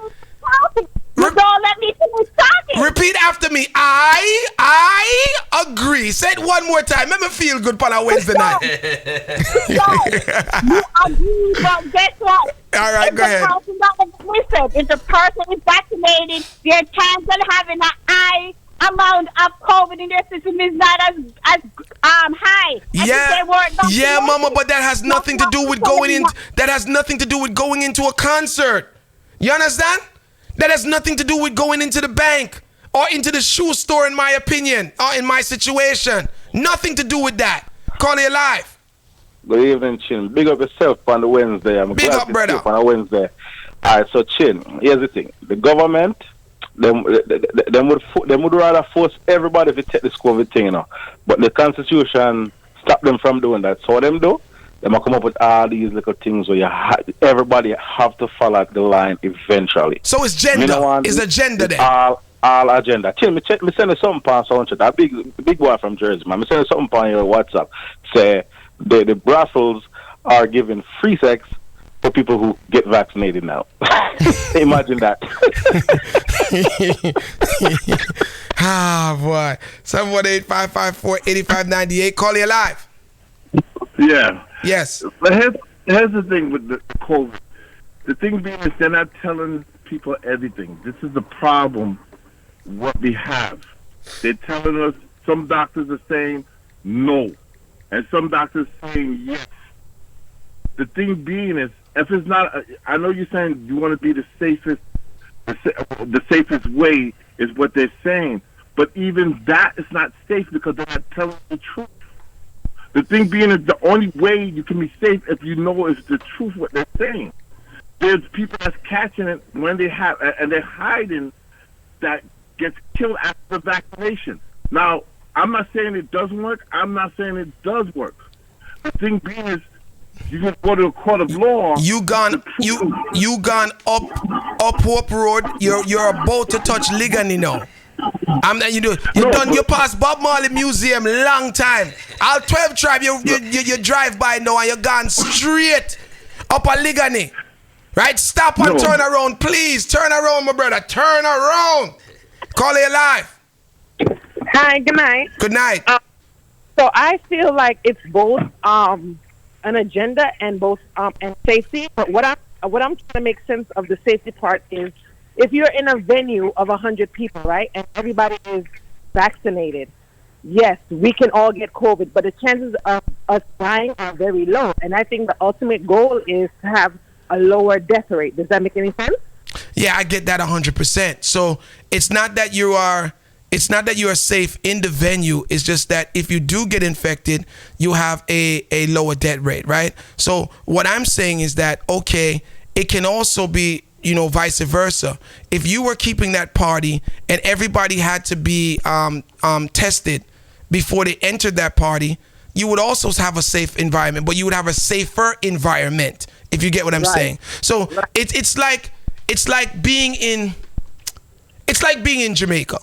Don't let me finish talking. Repeat after me. I agree. Say it one more time. Let me feel good on a Wednesday night. You agree, but guess what? All right, go ahead. If the person is vaccinated, their chance of having an high amount of COVID in their system is not as high. Yeah, mama, but that has nothing to do with going in. That has nothing to do with going into a concert. You understand? That has nothing to do with going into the bank or into the shoe store, in my opinion, or in my situation. Nothing to do with that. Call it live. Good evening, Chin. Big up yourself on the Wednesday. I'm Big glad up, to brother. see you on a Wednesday. All right, so Chin, here's the thing. The government, them would rather force everybody to take this COVID thing, you know. But the Constitution stop them from doing that. So what them do? They might come up with all these little things where everybody have to follow the line eventually. So it's gender. It's agenda then. All agenda. Chill, me send you something on sound chat. That big boy from Jersey, man. Me send you something on your WhatsApp. Say the brothels are giving free sex for people who get vaccinated now. Imagine that. Ah, boy. 718-554-8598. Call you live. Yeah. Yes. But here's the thing with the COVID. The thing being is they're not telling people everything. This is the problem what we have. They're telling us, some doctors are saying no. And some doctors saying yes. The thing being is, if it's not, I know you're saying you want to be the safest way is what they're saying. But even that is not safe because they're not telling the truth. The thing being is the only way you can be safe if you know is the truth what they're saying. There's people that's catching it when they have, and they're hiding that gets killed after the vaccination. Now, I'm not saying it doesn't work. I'm not saying it does work. The thing being is you can go to a court of law. You gone up Hope Road. You're about to touch Ligani now. You passed Bob Marley Museum long time. All 12 tribe you drive by now and you're gone straight up a Ligani. Right? Stop and turn around, please. Turn around, my brother. Turn around. Call it live. Hi, good night. Good night. So I feel like it's both an agenda and both and safety. But what I'm trying to make sense of the safety part is, if you're in a venue of 100 people, right, and everybody is vaccinated, yes, we can all get COVID, but the chances of us dying are very low. And I think the ultimate goal is to have a lower death rate. Does that make any sense? Yeah, I get that 100%. So it's not that you are safe in the venue. It's just that if you do get infected, you have a lower death rate, right? So what I'm saying is that, okay, it can also be, vice versa. If you were keeping that party and everybody had to be tested before they entered that party, you would also have a safe environment, but you would have a safer environment, if you get what I'm saying. So it's like being in Jamaica.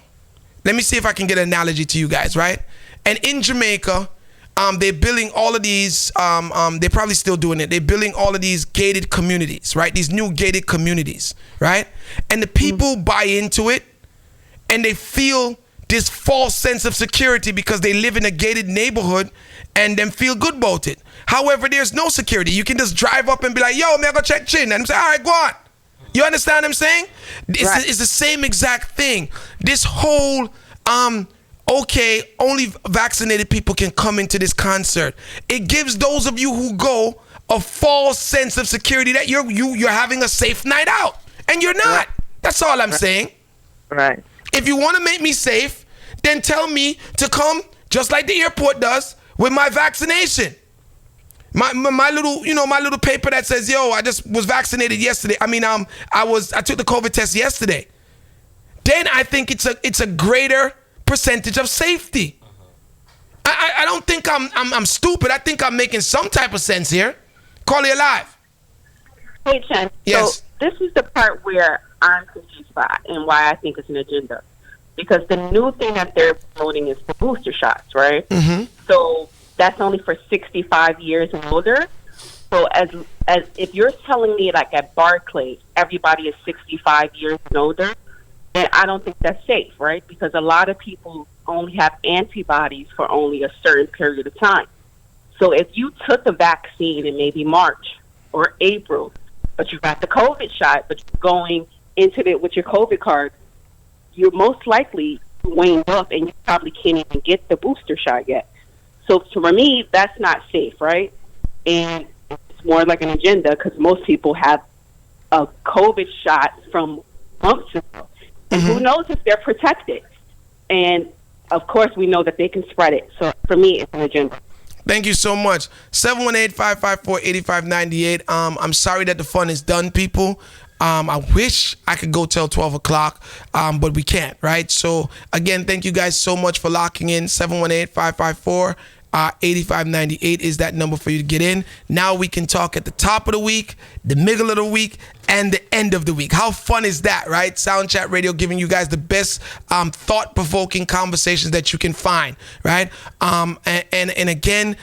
Let me see if I can get an analogy to you guys, right? And in Jamaica, they're building all of these, they're probably still doing it. They're building all of these gated communities, right? These new gated communities, right? And the people buy into it and they feel this false sense of security because they live in a gated neighborhood and then feel good about it. However, there's no security. You can just drive up and be like, yo, man, go check chin. And I'm saying, all right, go on. You understand what I'm saying? It's the same exact thing. This whole, okay, only vaccinated people can come into this concert. It gives those of you who go a false sense of security that you're having a safe night out, and you're not. That's all I'm saying. Right. If you want to make me safe, then tell me to come just like the airport does with my vaccination. My little paper that says, yo, I just was vaccinated yesterday. I took the COVID test yesterday. Then I think it's a greater percentage of safety. I don't think I'm stupid. I think I'm making some type of sense here. Call you live. Hey, Chen. Yes. So this is the part where I'm confused by and why I think it's an agenda. Because the new thing that they're promoting is the booster shots, right? Mm-hmm. So that's only for 65 years and older. So as if you're telling me like at Barclays, everybody is 65 years and older, then I don't think that's safe, right? Because a lot of people only have antibodies for only a certain period of time. So if you took a vaccine in maybe March or April, but you got the COVID shot, but you're going into it with your COVID card, you're most likely waned up and you probably can't even get the booster shot yet. So for me, that's not safe, right? And it's more like an agenda because most people have a COVID shot from months ago. And who knows if they're protected. And, of course, we know that they can spread it. So for me, it's an agenda. Thank you so much. 718-554-8598. I'm sorry that the fun is done, people. I wish I could go till 12 o'clock, but we can't, right? So, again, thank you guys so much for locking in. 718-554-8598 is that number for you to get in. Now we can talk at the top of the week, the middle of the week, and the end of the week. How fun is that, right? Sound Chat Radio giving you guys the best thought-provoking conversations that you can find, right? And again,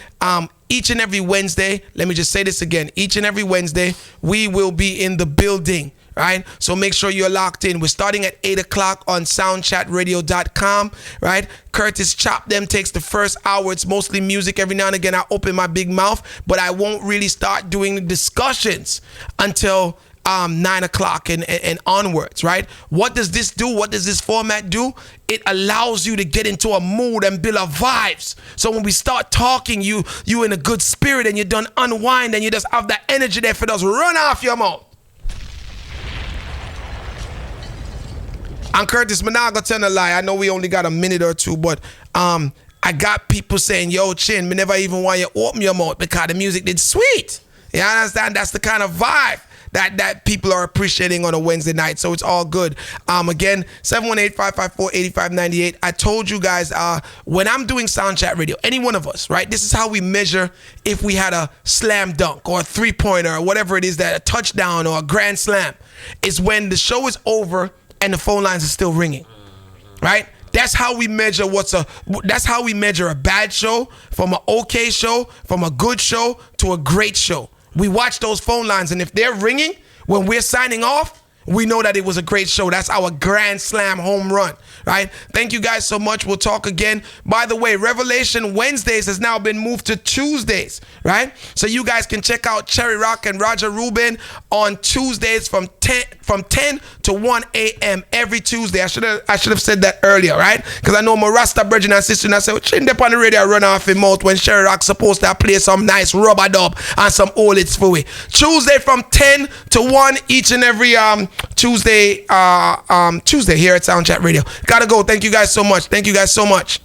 each and every Wednesday, let me just say this again, each and every Wednesday, we will be in the building, right? So make sure you're locked in. We're starting at 8 o'clock on soundchatradio.com, right? Curtis Chop Them takes the first hour. It's mostly music. Every now and again, I open my big mouth, but I won't really start doing the discussions until 9 o'clock and onwards, right? What does this do? What does this format do? It allows you to get into a mood and build up vibes. So when we start talking, you in a good spirit and you done unwind and you just have that energy there for us run off your mouth. And Curtis, I'm not gonna tell a lie. I know we only got a minute or two, but I got people saying, yo, Chin, me never even want you open your mouth because the music did sweet. You understand? That's the kind of vibe that people are appreciating on a Wednesday night. So it's all good. Again, 718-554-8598. I told you guys, when I'm doing Sound Chat Radio, any one of us, right? This is how we measure if we had a slam dunk or a three-pointer or whatever it is, that a touchdown or a grand slam, is when the show is over and the phone lines are still ringing, right? That's how we measure that's how we measure a bad show from an okay show, from a good show to a great show. We watch those phone lines, and if they're ringing when we're signing off, we know that it was a great show. That's our grand slam home run, right? Thank you guys so much. We'll talk again. By the way, Revelation Wednesdays has now been moved to Tuesdays, right? So you guys can check out Cherry Rock and Roger Rubin on Tuesdays from 10 to 1 a.m. every Tuesday. I should have said that earlier, right? Because I know my Rasta brethren and sister, and I say, well, chin up on the radio, run off in mouth when Cherry Rock's supposed to play some nice rubber dub and some old it's for we. Tuesday from 10 to 1 each and every Tuesday here at Sound Chat Radio. Gotta go. Thank you guys so much.